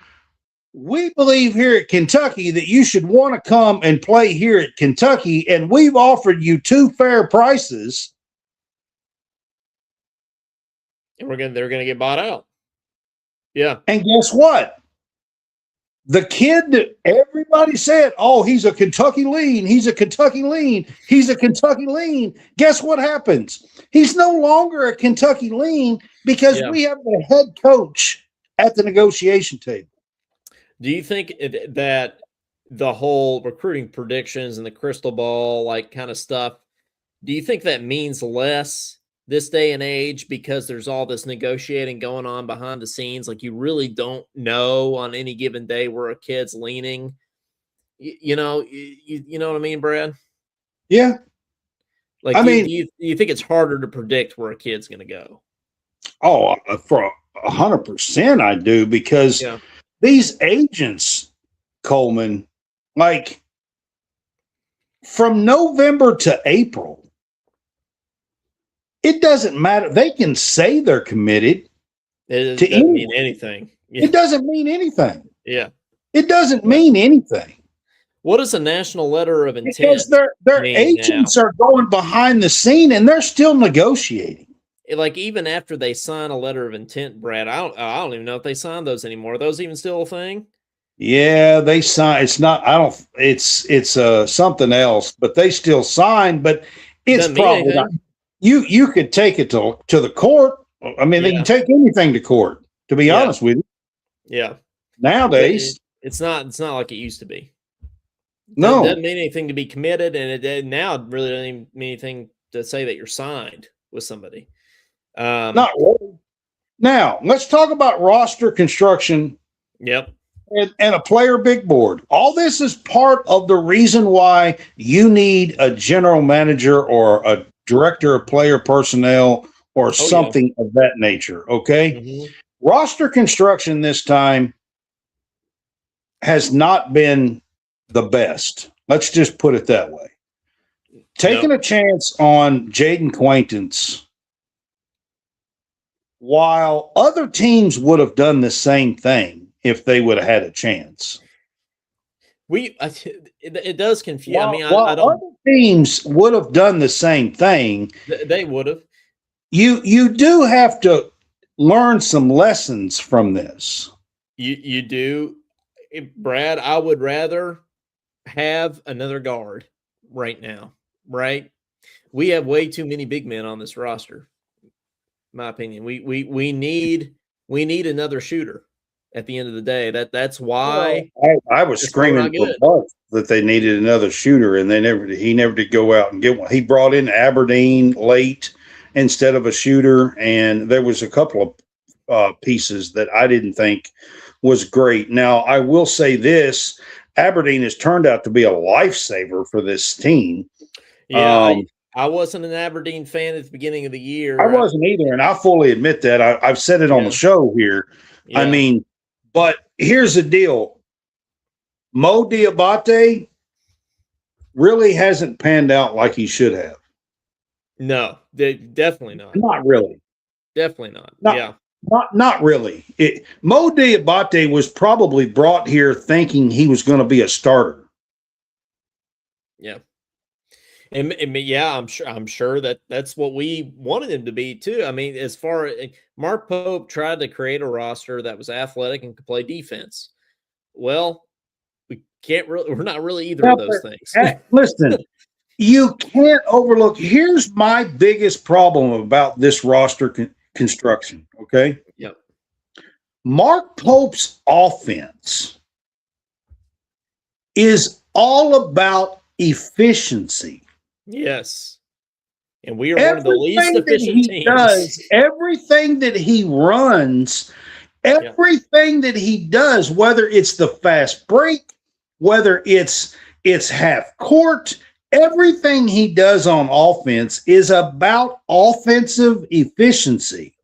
we believe here at Kentucky that you should want to come and play here at Kentucky, and we've offered you 2 fair prices. And they're going to get bought out. Yeah. And guess what? The kid that everybody said, oh, he's a Kentucky lean. He's a Kentucky lean. He's a Kentucky lean. Guess what happens? He's no longer a Kentucky lean because we have the head coach at the negotiation table. Do you think that the whole recruiting predictions and the crystal ball, like kind of stuff, do you think that means less this day and age because there's all this negotiating going on behind the scenes? Like you really don't know on any given day where a kid's leaning. You know what I mean, Brad? Yeah. Like, you think it's harder to predict where a kid's going to go? Oh, for 100% I do, because these agents, Coleman, like from November to April, it doesn't matter. They can say they're committed. It doesn't mean anything. Yeah. It doesn't mean anything. Yeah. It doesn't mean anything. What is a national letter of intent? Because their agents are going behind the scene and they're still negotiating. Like even after they sign a letter of intent, Brad, I don't even know if they sign those anymore. Are those even still a thing? Yeah, they sign. It's not. It's something else, but they still sign. But it's probably not. You could take it to the court. I mean, they can take anything to court. To be honest with you. Yeah. Nowadays, it's not like it used to be. No, it doesn't mean anything to be committed, and now it really doesn't even mean anything to say that you're signed with somebody. Not really. Now let's talk about roster construction. Yep. And a player big board. All this is part of the reason why you need a general manager or a director of player personnel or something of that nature. Okay. Mm-hmm. Roster construction this time has not been the best. Let's just put it that way. Taking a chance on Jaden Quaintance, while other teams would have done the same thing if they would have had a chance. It does confuse. While, I mean, I don't. Other teams would have done the same thing. They would have. You do have to learn some lessons from this. You do, Brad. I would rather have another guard right now. Right? We have way too many big men on this roster. In my opinion, we need another shooter. At the end of the day, that's why I was screaming for months that they needed another shooter, and he never did go out and get one. He brought in Aberdeen late instead of a shooter, and there was a couple of pieces that I didn't think was great. Now, I will say this: Aberdeen has turned out to be a lifesaver for this team. Yeah, I wasn't an Aberdeen fan at the beginning of the year. I wasn't either, and I fully admit that. I've said it on the show here. Yeah. I mean, but here's the deal. Mo Diabate really hasn't panned out like he should have. No, definitely not. Not really. Definitely not. Yeah. Not really. Mo Diabate was probably brought here thinking he was going to be a starter. Yeah. And yeah, I'm sure that's what we wanted him to be too. I mean, as far as Mark Pope tried to create a roster that was athletic and could play defense. Well, we're not really either of those things. Listen, you can't overlook. Here's my biggest problem about this roster construction. Okay. Yep. Mark Pope's offense is all about efficiency. Yes. And we are one of the least efficient teams. Everything that he runs, everything that he does, whether it's the fast break, whether it's half court, everything he does on offense is about offensive efficiency.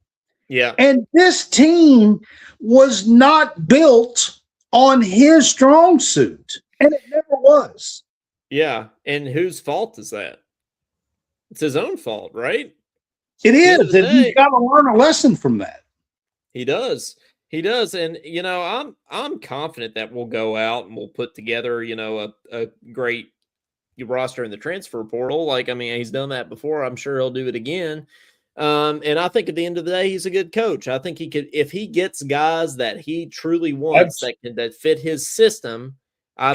Yeah. And this team was not built on his strong suit, and it never was. Yeah. And whose fault is that? It's his own fault, right? It is. And he's got to learn a lesson from that. He does. He does. And, I'm confident that we'll go out and we'll put together, a great roster in the transfer portal. He's done that before. I'm sure he'll do it again. And I think at the end of the day, he's a good coach. I think he could, if he gets guys that he truly wants that fit his system.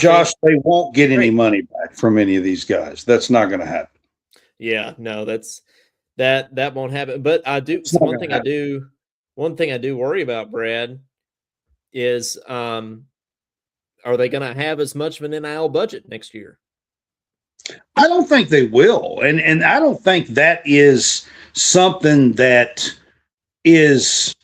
Josh, they won't get any money back from any of these guys. That's not going to happen. Yeah, no, that won't happen. But I do one thing I do worry about, Brad, is are they going to have as much of an NIL budget next year? I don't think they will. And I don't think that is something that is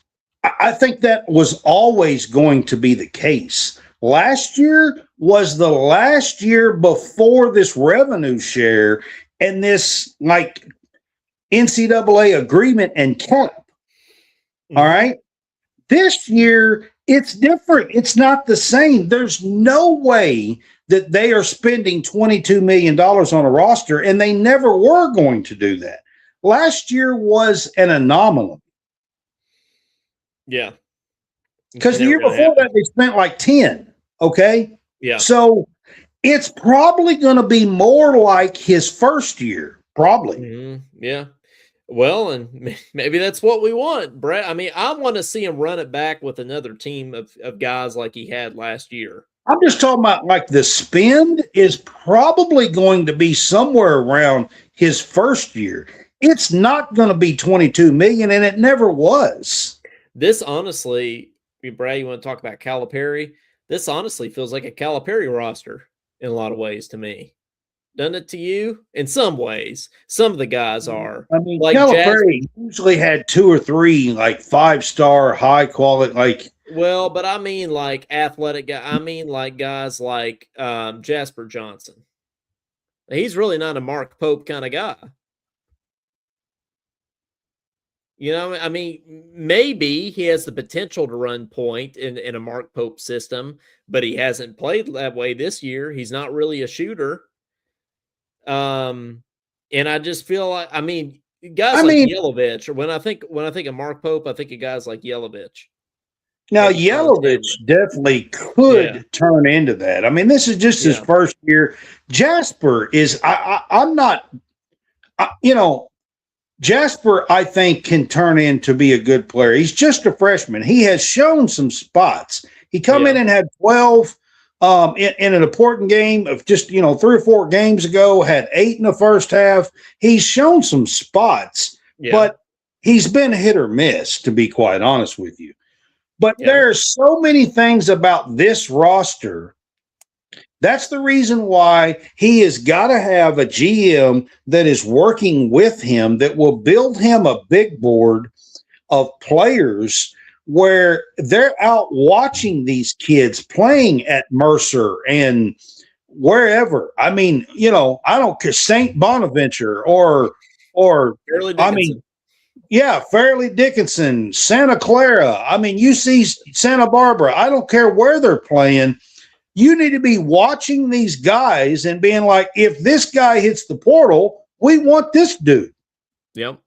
I think that was always going to be the case. Last year was the last year before this revenue share and this NCAA agreement and cap. Mm-hmm. All right. This year, it's different. It's not the same. There's no way that they are spending $22 million on a roster, and they never were going to do that. Last year was an anomaly. Yeah. Because the year before that, they spent like 10. Okay. Yeah. So it's probably going to be more like his first year, probably. Mm-hmm. Yeah. Well, and maybe that's what we want, Brett. I mean, I want to see him run it back with another team of guys like he had last year. I'm just talking about the spend is probably going to be somewhere around his first year. It's not going to be $22 million, and it never was. This honestly, Brad, you want to talk about Calipari? This honestly feels like a Calipari roster in a lot of ways to me. Doesn't it to you? In some ways. Some of the guys are. I mean, Calipari usually had 2 or 3 5-star, high quality, Well, but I mean athletic guys. I mean guys like Jasper Johnson. He's really not a Mark Pope kind of guy. I mean, maybe he has the potential to run point in a Mark Pope system, but he hasn't played that way this year. He's not really a shooter. And I just feel like, guys Yelovich, or when I think of Mark Pope, I think of guys like Yelovich. Now, Yelovich definitely could turn into that. I mean, this is just his first year. Jasper is, Jasper, I think, can turn in to be a good player. He's just a freshman. He has shown some spots. He come in and had 12 in an important game of just, 3 or 4 games ago, had 8 in the first half. He's shown some spots, but he's been hit or miss, to be quite honest with you. But there are so many things about this roster. That's the reason why he has got to have a GM that is working with him that will build him a big board of players where they're out watching these kids playing at Mercer and wherever. I mean, you know, I don't care, St. Bonaventure or Fairleigh I Dickinson. mean, yeah, Fairleigh Dickinson, Santa Clara. I mean, UC Santa Barbara. I don't care where they're playing. You need to be watching these guys and being like, if this guy hits the portal, we want this dude. Yep.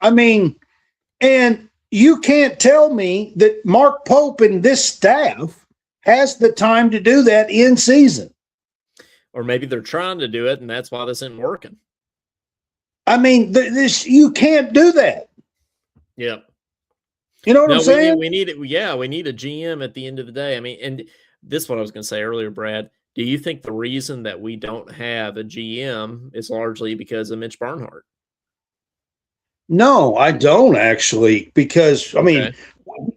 I mean, and you can't tell me that Mark Pope and this staff has the time to do that in season. Or maybe they're trying to do it, and that's why this isn't working. I mean, this you can't do that. Yep. You know what I'm saying? We need it. Yeah, we need a GM at the end of the day. I mean, and this is what I was going to say earlier, Brad. Do you think the reason that we don't have a GM is largely because of Mitch Barnhart? No, I don't actually, because I mean,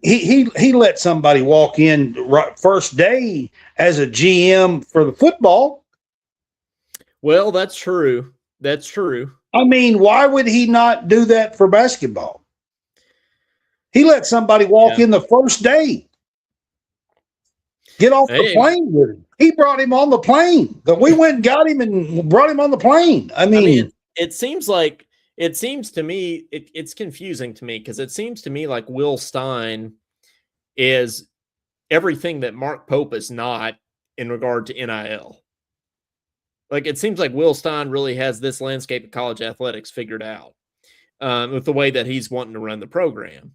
he let somebody walk in first day as a GM for the football. Well, that's true. That's true. I mean, why would he not do that for basketball? He let somebody walk in the first day. Get off the plane with him. He brought him on the plane. We went and got him and brought him on the plane. I mean it seems to me, it's confusing to me because it seems to me like Will Stein is everything that Mark Pope is not in regard to NIL. Like, it seems like Will Stein really has this landscape of college athletics figured out with the way that he's wanting to run the program.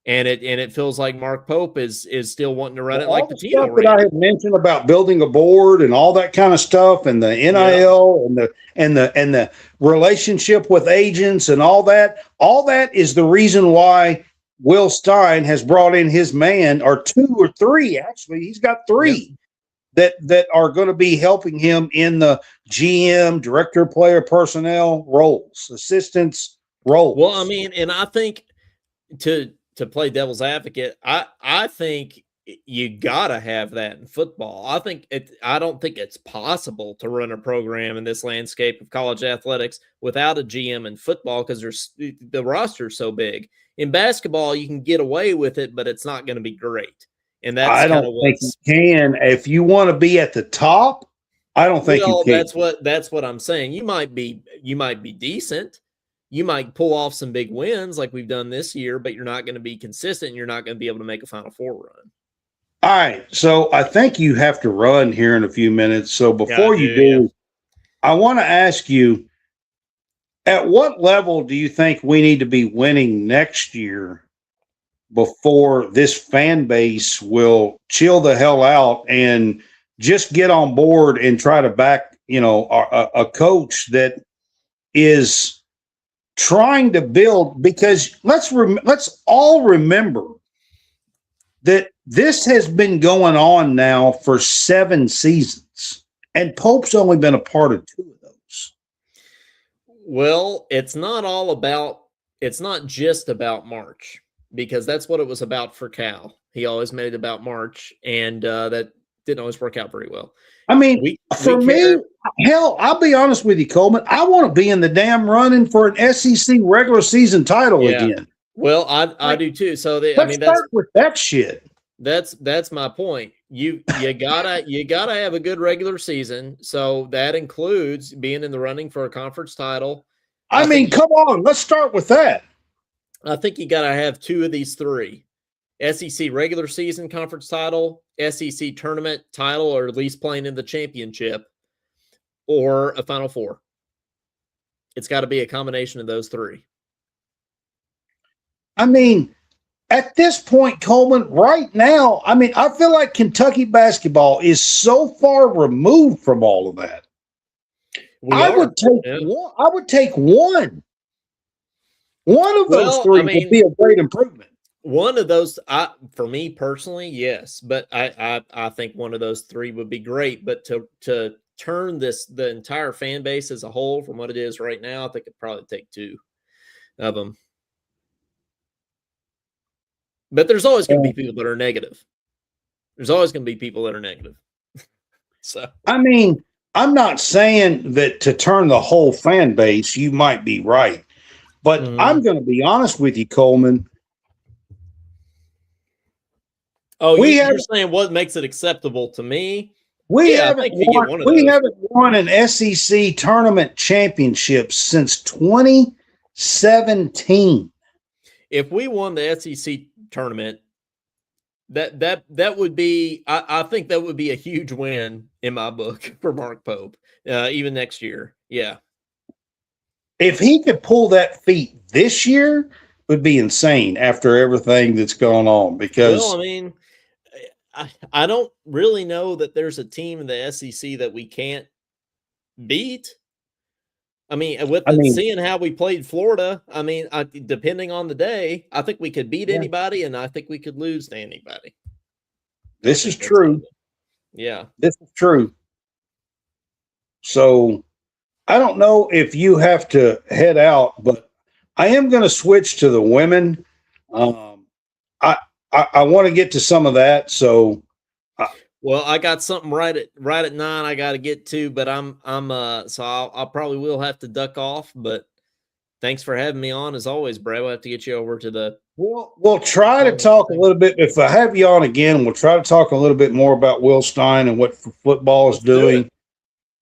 And it feels like Mark Pope is still wanting to run it like the stuff that I had mentioned about building a board and all that kind of stuff, and the NIL and the relationship with agents and all that is the reason why Will Stein has brought in his man, or two or three, actually. He's got three that are going to be helping him in the GM, director, player personnel roles, assistants roles. Well, I mean, and I think to play devil's advocate, I think you gotta have that in football. I don't think it's possible to run a program in this landscape of college athletics without a GM in football because the roster's so big. In basketball, you can get away with it, but it's not going to be great. And that's I don't think you can. If you want to be at the top, I don't think you can. That's what I'm saying. You might be decent. You might pull off some big wins like we've done this year, but you're not going to be consistent. You're not going to be able to make a Final Four run. All right. So I think you have to run here in a few minutes. So before you do, I want to ask you, at what level do you think we need to be winning next year before this fan base will chill the hell out and just get on board and try to back, a coach that is trying to build? Because let's all remember that this has been going on now for 7 seasons, and Pope's only been a part of 2 of those. Well, it's not just about March, because that's what it was about for Cal. He always made it about March, and that didn't always work out very well. I mean, for me, hell, I'll be honest with you, Coleman. I want to be in the damn running for an SEC regular season title again. Well, I do too. So let's start with that shit. That's my point. You gotta have a good regular season. So that includes being in the running for a conference title. I mean, come on, let's start with that. I think you gotta have 2 of these 3. SEC regular season conference title, SEC tournament title, or at least playing in the championship, or a Final Four. It's got to be a combination of those 3. I mean, at this point, Coleman, right now, I mean, I feel like Kentucky basketball is so far removed from all of that. I would take one. One of those 3 would be a great improvement. One of those, for me personally, yes, but I think one of those 3 would be great. But to turn the entire fan base as a whole from what it is right now, I think it'd probably take 2 of them. But there's always going to be people that are negative. There's always going to be people that are negative. So I mean, I'm not saying that to turn the whole fan base, you might be right, but I'm going to be honest with you, Coleman. Oh, you're saying what makes it acceptable to me? We Yeah, I haven't think you get won. one of We those. haven't won an SEC tournament championship since 2017. If we won the SEC tournament, that would be, I think that would be a huge win in my book for Mark Pope, even next year. Yeah. If he could pull that feat this year, it would be insane after everything that's going on. Because Well, I mean, I don't really know that there's a team in the SEC that we can't beat. I mean, seeing how we played Florida, I mean, depending on the day, I think we could beat anybody, and I think we could lose to anybody. This is true. Yeah. This is true. So I don't know if you have to head out, but I am going to switch to the women. I want to get to some of that. So, well, I got something right at 9. I got to get to, but so I'll probably will have to duck off. But thanks for having me on as always, Brad. We'll have to get you over to the. We'll try to talk a little bit. If I have you on again, we'll try to talk a little bit more about Will Stein and what football is doing.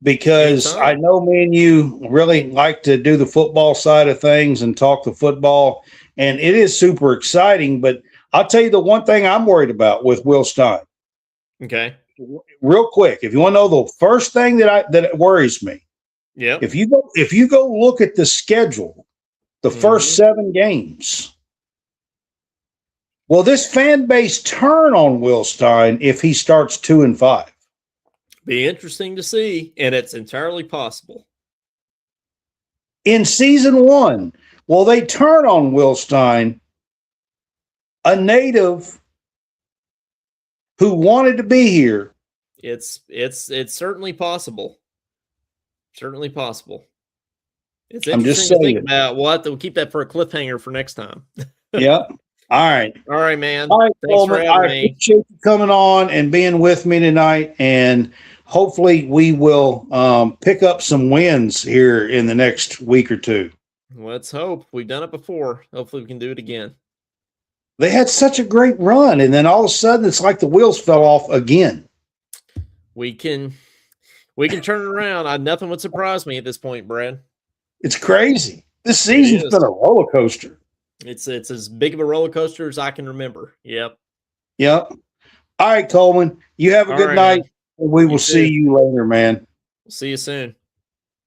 Because I know me and you really like to do the football side of things and talk the football, and it is super exciting. But I'll tell you the one thing I'm worried about with Will Stein. Okay. Real quick, if you want to know the first thing that worries me, yeah. If you go look at the schedule, the first 7 games. Will this fan base turn on Will Stein if he starts 2-5? Be interesting to see, and it's entirely possible. In season 1, will they turn on Will Stein, a native who wanted to be here? It's certainly possible. Certainly possible. It's interesting to think about. We'll keep that for a cliffhanger for next time. Yeah. All right. All right, man. All right, Thanks for having me. I appreciate you coming on and being with me tonight, and hopefully we will pick up some wins here in the next week or two. Let's hope. We've done it before. Hopefully we can do it again. They had such a great run, and then all of a sudden it's like the wheels fell off again. We can turn it around. Nothing would surprise me at this point, Brad. It's crazy. This season's been a roller coaster. It's as big of a roller coaster as I can remember. Yep. All right, Coleman. You have a good night. Man. We will see you later, man. We'll see you soon.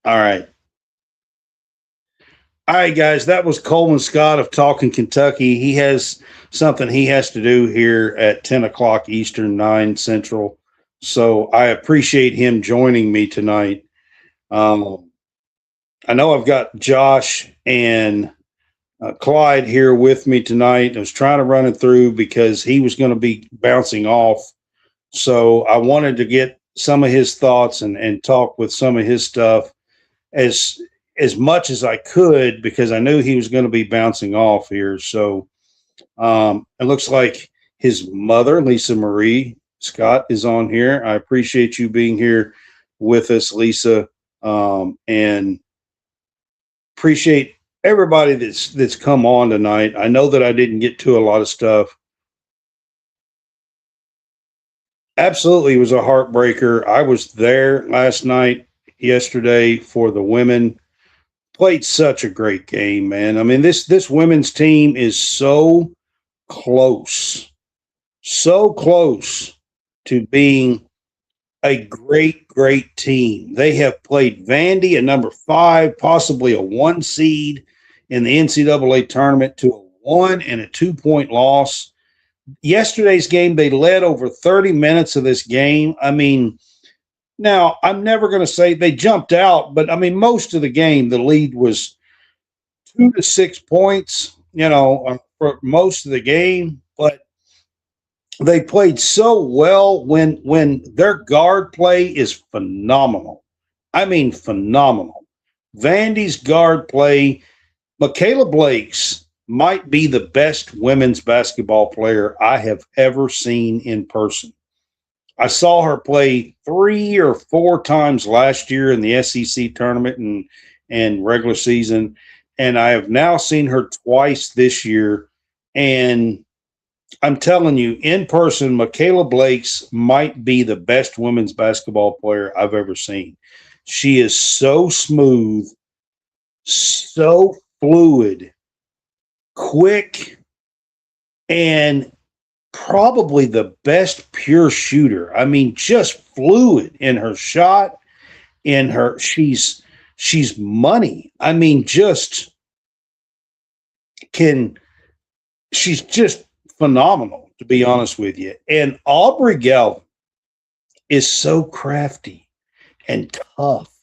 All right. All right, guys. That was Coleman Scott of Talkin, Kentucky. He has something he has to do here at 10 o'clock Eastern, 9 Central. So I appreciate him joining me tonight. I know I've got Josh and Clyde here with me tonight. I was trying to run it through because he was going to be bouncing off. So I wanted to get some of his thoughts and talk with some of his stuff as much as I could, because I knew he was going to be bouncing off here. So it looks like his mother, Lisa Marie Scott, is on here. I appreciate you being here with us, Lisa, and appreciate everybody that's come on tonight. I know that I didn't get to a lot of stuff. Absolutely, it was a heartbreaker. I was there yesterday for the women. Played such a great game, man. I mean, this women's team is so close to being a great, great team. They have played Vandy, a number 5, possibly a 1 seed in the NCAA tournament, to a 1 and a 2-point loss. Yesterday's game, they led over 30 minutes of this game. I mean, now I'm never going to say they jumped out, but I mean, most of the game, the lead was 2 to 6 points, for most of the game, but they played so well when their guard play is phenomenal. I mean, phenomenal. Vandy's guard play, Mikayla Blakes might be the best women's basketball player I have ever seen in person. I saw her play 3 or 4 times last year in the SEC tournament and regular season, and I have now seen her twice this year. And I'm telling you, in person, Mikayla Blakes might be the best women's basketball player I've ever seen. She is so smooth, so fluid, quick, and probably the best pure shooter. I mean, just fluid in her shot, in her she's money. I mean, she's just phenomenal, to be honest with you. And Aubrey Galvan is so crafty and tough.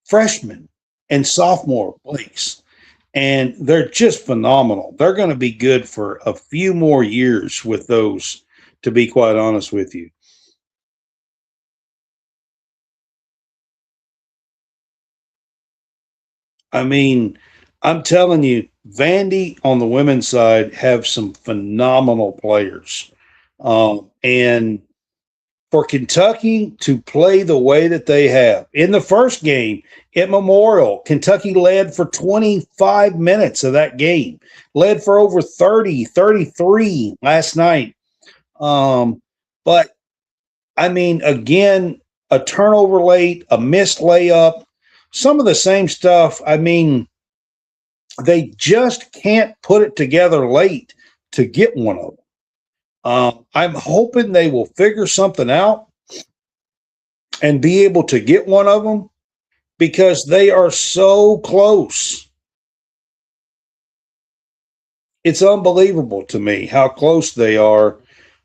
Freshman and sophomore Blakes. And they're just phenomenal. They're going to be good for a few more years with those, to be quite honest with you. I mean, I'm telling you, Vandy on the women's side have some phenomenal players. And for Kentucky to play the way that they have. In the first game at Memorial, Kentucky led for 25 minutes of that game, led for over 30, 33 last night. But, I mean, again, a turnover late, a missed layup, some of the same stuff. I mean, they just can't put it together late to get one of them. I'm hoping they will figure something out and be able to get one of them because they are so close. It's unbelievable to me how close they are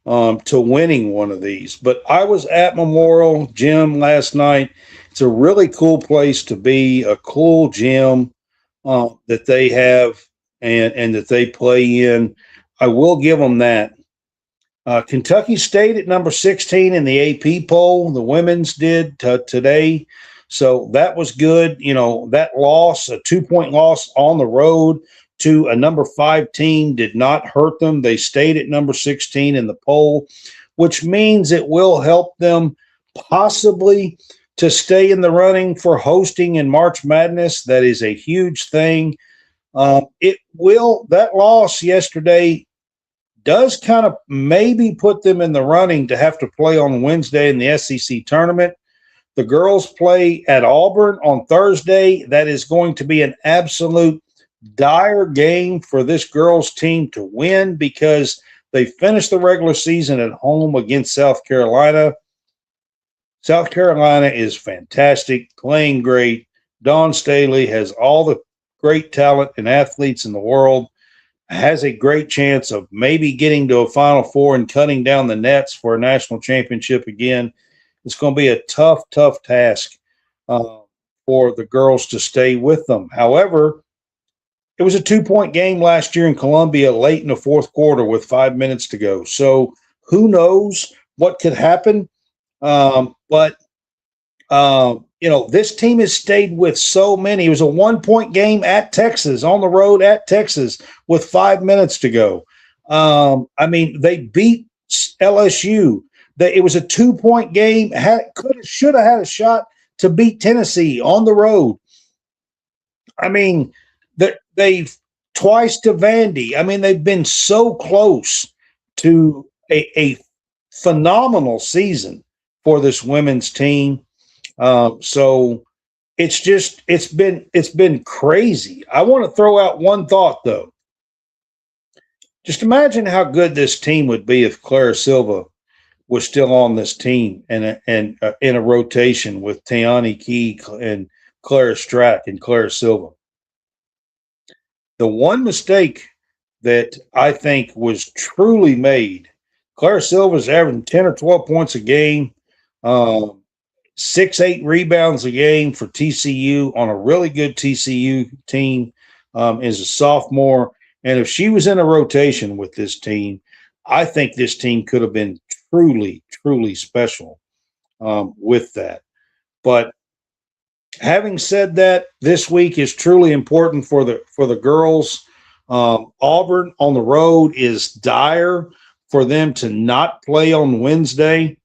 to winning one of these. But I was at Memorial Gym last night. It's a really cool place to be, a cool gym that they have and that they play in. I will give them that. Kentucky stayed at number 16 in the AP poll. The women's did today. So that was good. You know, that loss, a 2-point loss on the road to a number 5 team did not hurt them. They stayed at number 16 in the poll, which means it will help them possibly to stay in the running for hosting in March Madness. That is a huge thing. That loss yesterday does kind of maybe put them in the running to have to play on Wednesday in the SEC tournament. The girls play at Auburn on Thursday. That is going to be an absolute dire game for this girls team to win because they finished the regular season at home against South Carolina. South Carolina is fantastic, playing great. Dawn Staley has all the great talent and athletes in the world. Has a great chance of maybe getting to a Final Four and cutting down the nets for a national championship again. It's going to be a tough task for the girls to stay with them. However, it was a 2-point game last year in Columbia late in the fourth quarter with 5 minutes to go. So who knows what could happen? This team has stayed with so many. It was a 1-point game at Texas, on the road at Texas with 5 minutes to go. They beat LSU. It was a 2-point game. Should have had a shot to beat Tennessee on the road. They've twice to Vandy. They've been so close to a phenomenal season for this women's team. So it's been crazy. I want to throw out one thought though. Just imagine how good this team would be if Clara Silva was still on this team and in a rotation with Tayani Key and Clara Strack and Clara Silva. The one mistake that I think was truly made, Clara Silva's averaging 10 or 12 points a game, 6-8 rebounds a game for TCU on a really good TCU team as a sophomore. And if she was in a rotation with this team, I think this team could have been truly, truly special with that. But having said that, this week is truly important for the girls. Auburn on the road is dire for them to not play on Wednesday.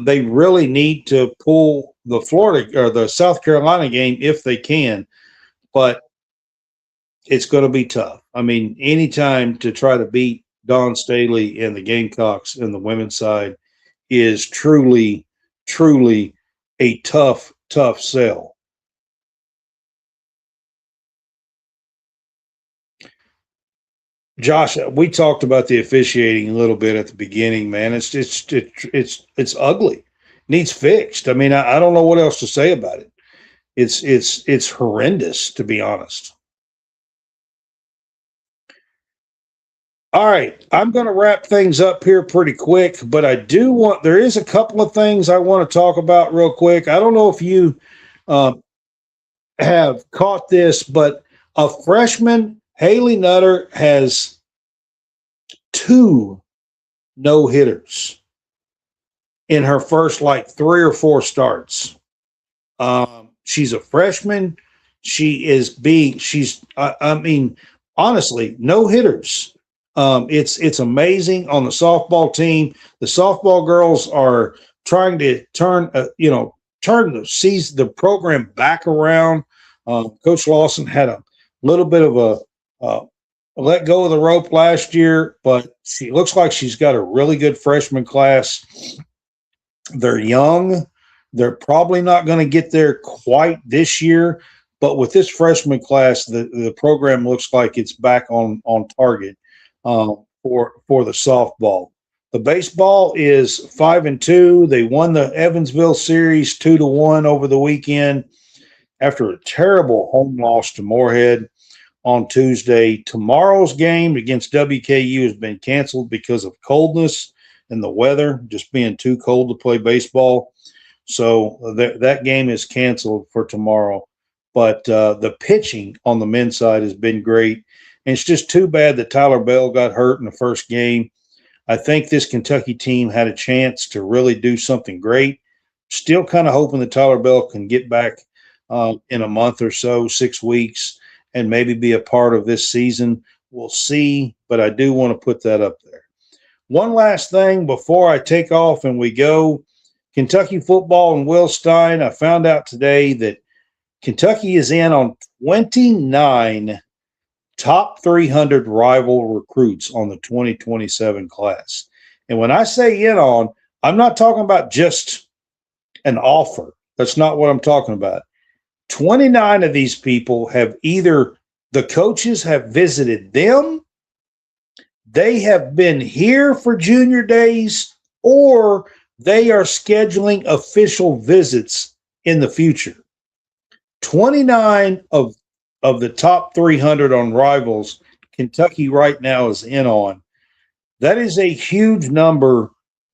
They really need to pull the Florida or the South Carolina game if they can, but it's going to be tough. Anytime to try to beat Don Staley and the Gamecocks and the women's side is truly, truly a tough, tough sell. Josh, we talked about the officiating a little bit at the beginning, man. It's ugly. It needs fixed. I mean, I don't know what else to say about it. It's horrendous, to be honest. All right, I'm going to wrap things up here pretty quick, but there is a couple of things I want to talk about real quick. I don't know if you have caught this, but a freshman, Haley Nutter, has 2 no-hitters in her first 3 or 4 starts. She's a freshman. Honestly, no-hitters. It's amazing on the softball team. The softball girls are trying to turn the program back around. Coach Lawson had a little bit of a let go of the rope last year, but she looks like she's got a really good freshman class. They're young. They're probably not going to get there quite this year, but with this freshman class, the program looks like it's back on target for the softball. The baseball is 5-2. They won the Evansville series 2-1 over the weekend after a terrible home loss to Moorhead on Tuesday. Tomorrow's game against WKU has been canceled because of coldness and the weather just being too cold to play baseball. So that game is canceled for tomorrow. But the pitching on the men's side has been great. And it's just too bad that Tyler Bell got hurt in the first game. I think this Kentucky team had a chance to really do something great. Still kind of hoping that Tyler Bell can get back in a month or so, 6 weeks, and maybe be a part of this season. We'll see, but I do want to put that up there. One last thing before I take off and we go. Kentucky football and Will Stein. I found out today that Kentucky is in on 29 top 300 rival recruits on the 2027 class. And when I say in on, I'm not talking about just an offer. That's not what I'm talking about. 29 of these people have either the coaches have visited them, they have been here for junior days, or they are scheduling official visits in the future. 29 of the top 300 on rivals, Kentucky right now is in on. That is a huge number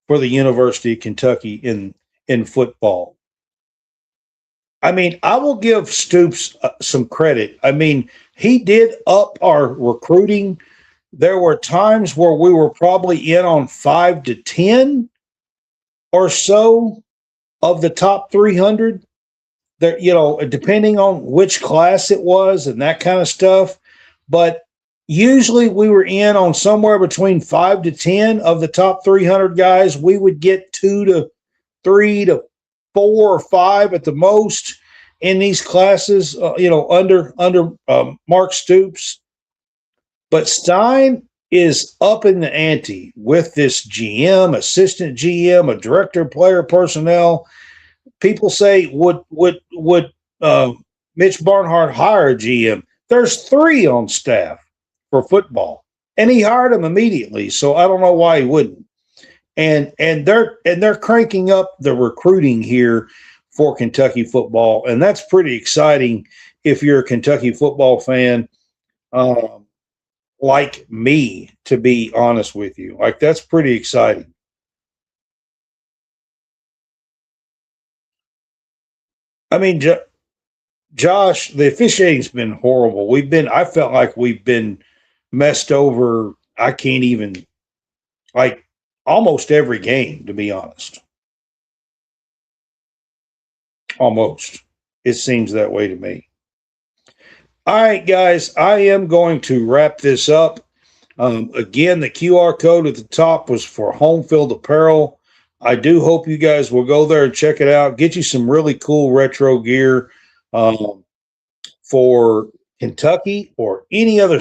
for the University of Kentucky in football. I mean, I will give Stoops some credit. I mean, he did up our recruiting. There were times where we were probably in on 5 to 10 or so of the top 300. There, depending on which class it was and that kind of stuff. But usually we were in on somewhere between 5 to 10 of the top 300 guys. We would get 2 to 3 to 4 or 5 at the most in these classes, under Mark Stoops. But Stein is upping the ante with this GM, assistant GM, a director of player personnel. People say, would Mitch Barnhart hire a GM? There's 3 on staff for football, and he hired him immediately. So I don't know why he wouldn't. And they're cranking up the recruiting here for Kentucky football, and that's pretty exciting if you're a Kentucky football fan, like me, to be honest with you. That's pretty exciting. I mean, Josh, the officiating's been horrible. I felt like we've been messed over. I can't even, almost every game, to be honest. Almost. It seems that way to me. All right, guys, I am going to wrap this up. Again, the QR code at the top was for Home Field Apparel. I do hope you guys will go there and check it out. Get you some really cool retro gear for Kentucky or any other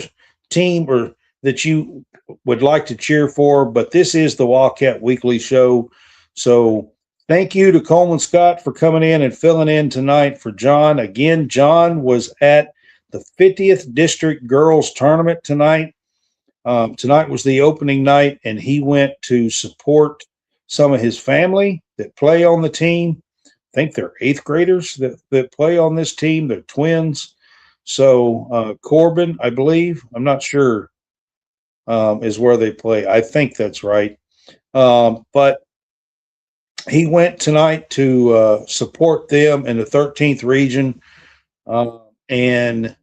team or that you would like to cheer for, but this is the Wildcat Weekly Show. So thank you to Coleman Scott for coming in and filling in tonight for John. Again, John was at the 50th District Girls Tournament tonight. Tonight was the opening night, and he went to support some of his family that play on the team. I think they're 8th graders that play on this team. They're twins. So Corbin, I believe, I'm not sure, is where they play. I think that's right. But he went tonight to support them in the 13th region. And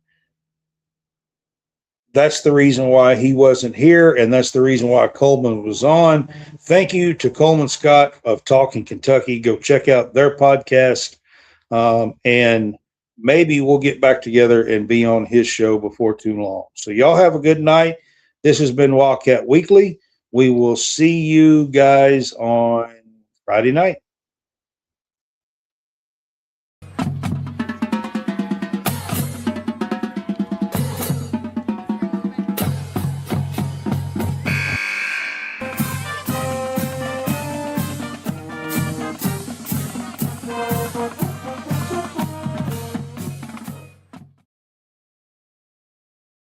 that's the reason why he wasn't here, and that's the reason why Coleman was on. Thank you to Coleman Scott of Talkin Kentucky. Go check out their podcast, and maybe we'll get back together and be on his show before too long. So y'all have a good night. This has been Wildcat Weekly. We will see you guys on Friday night.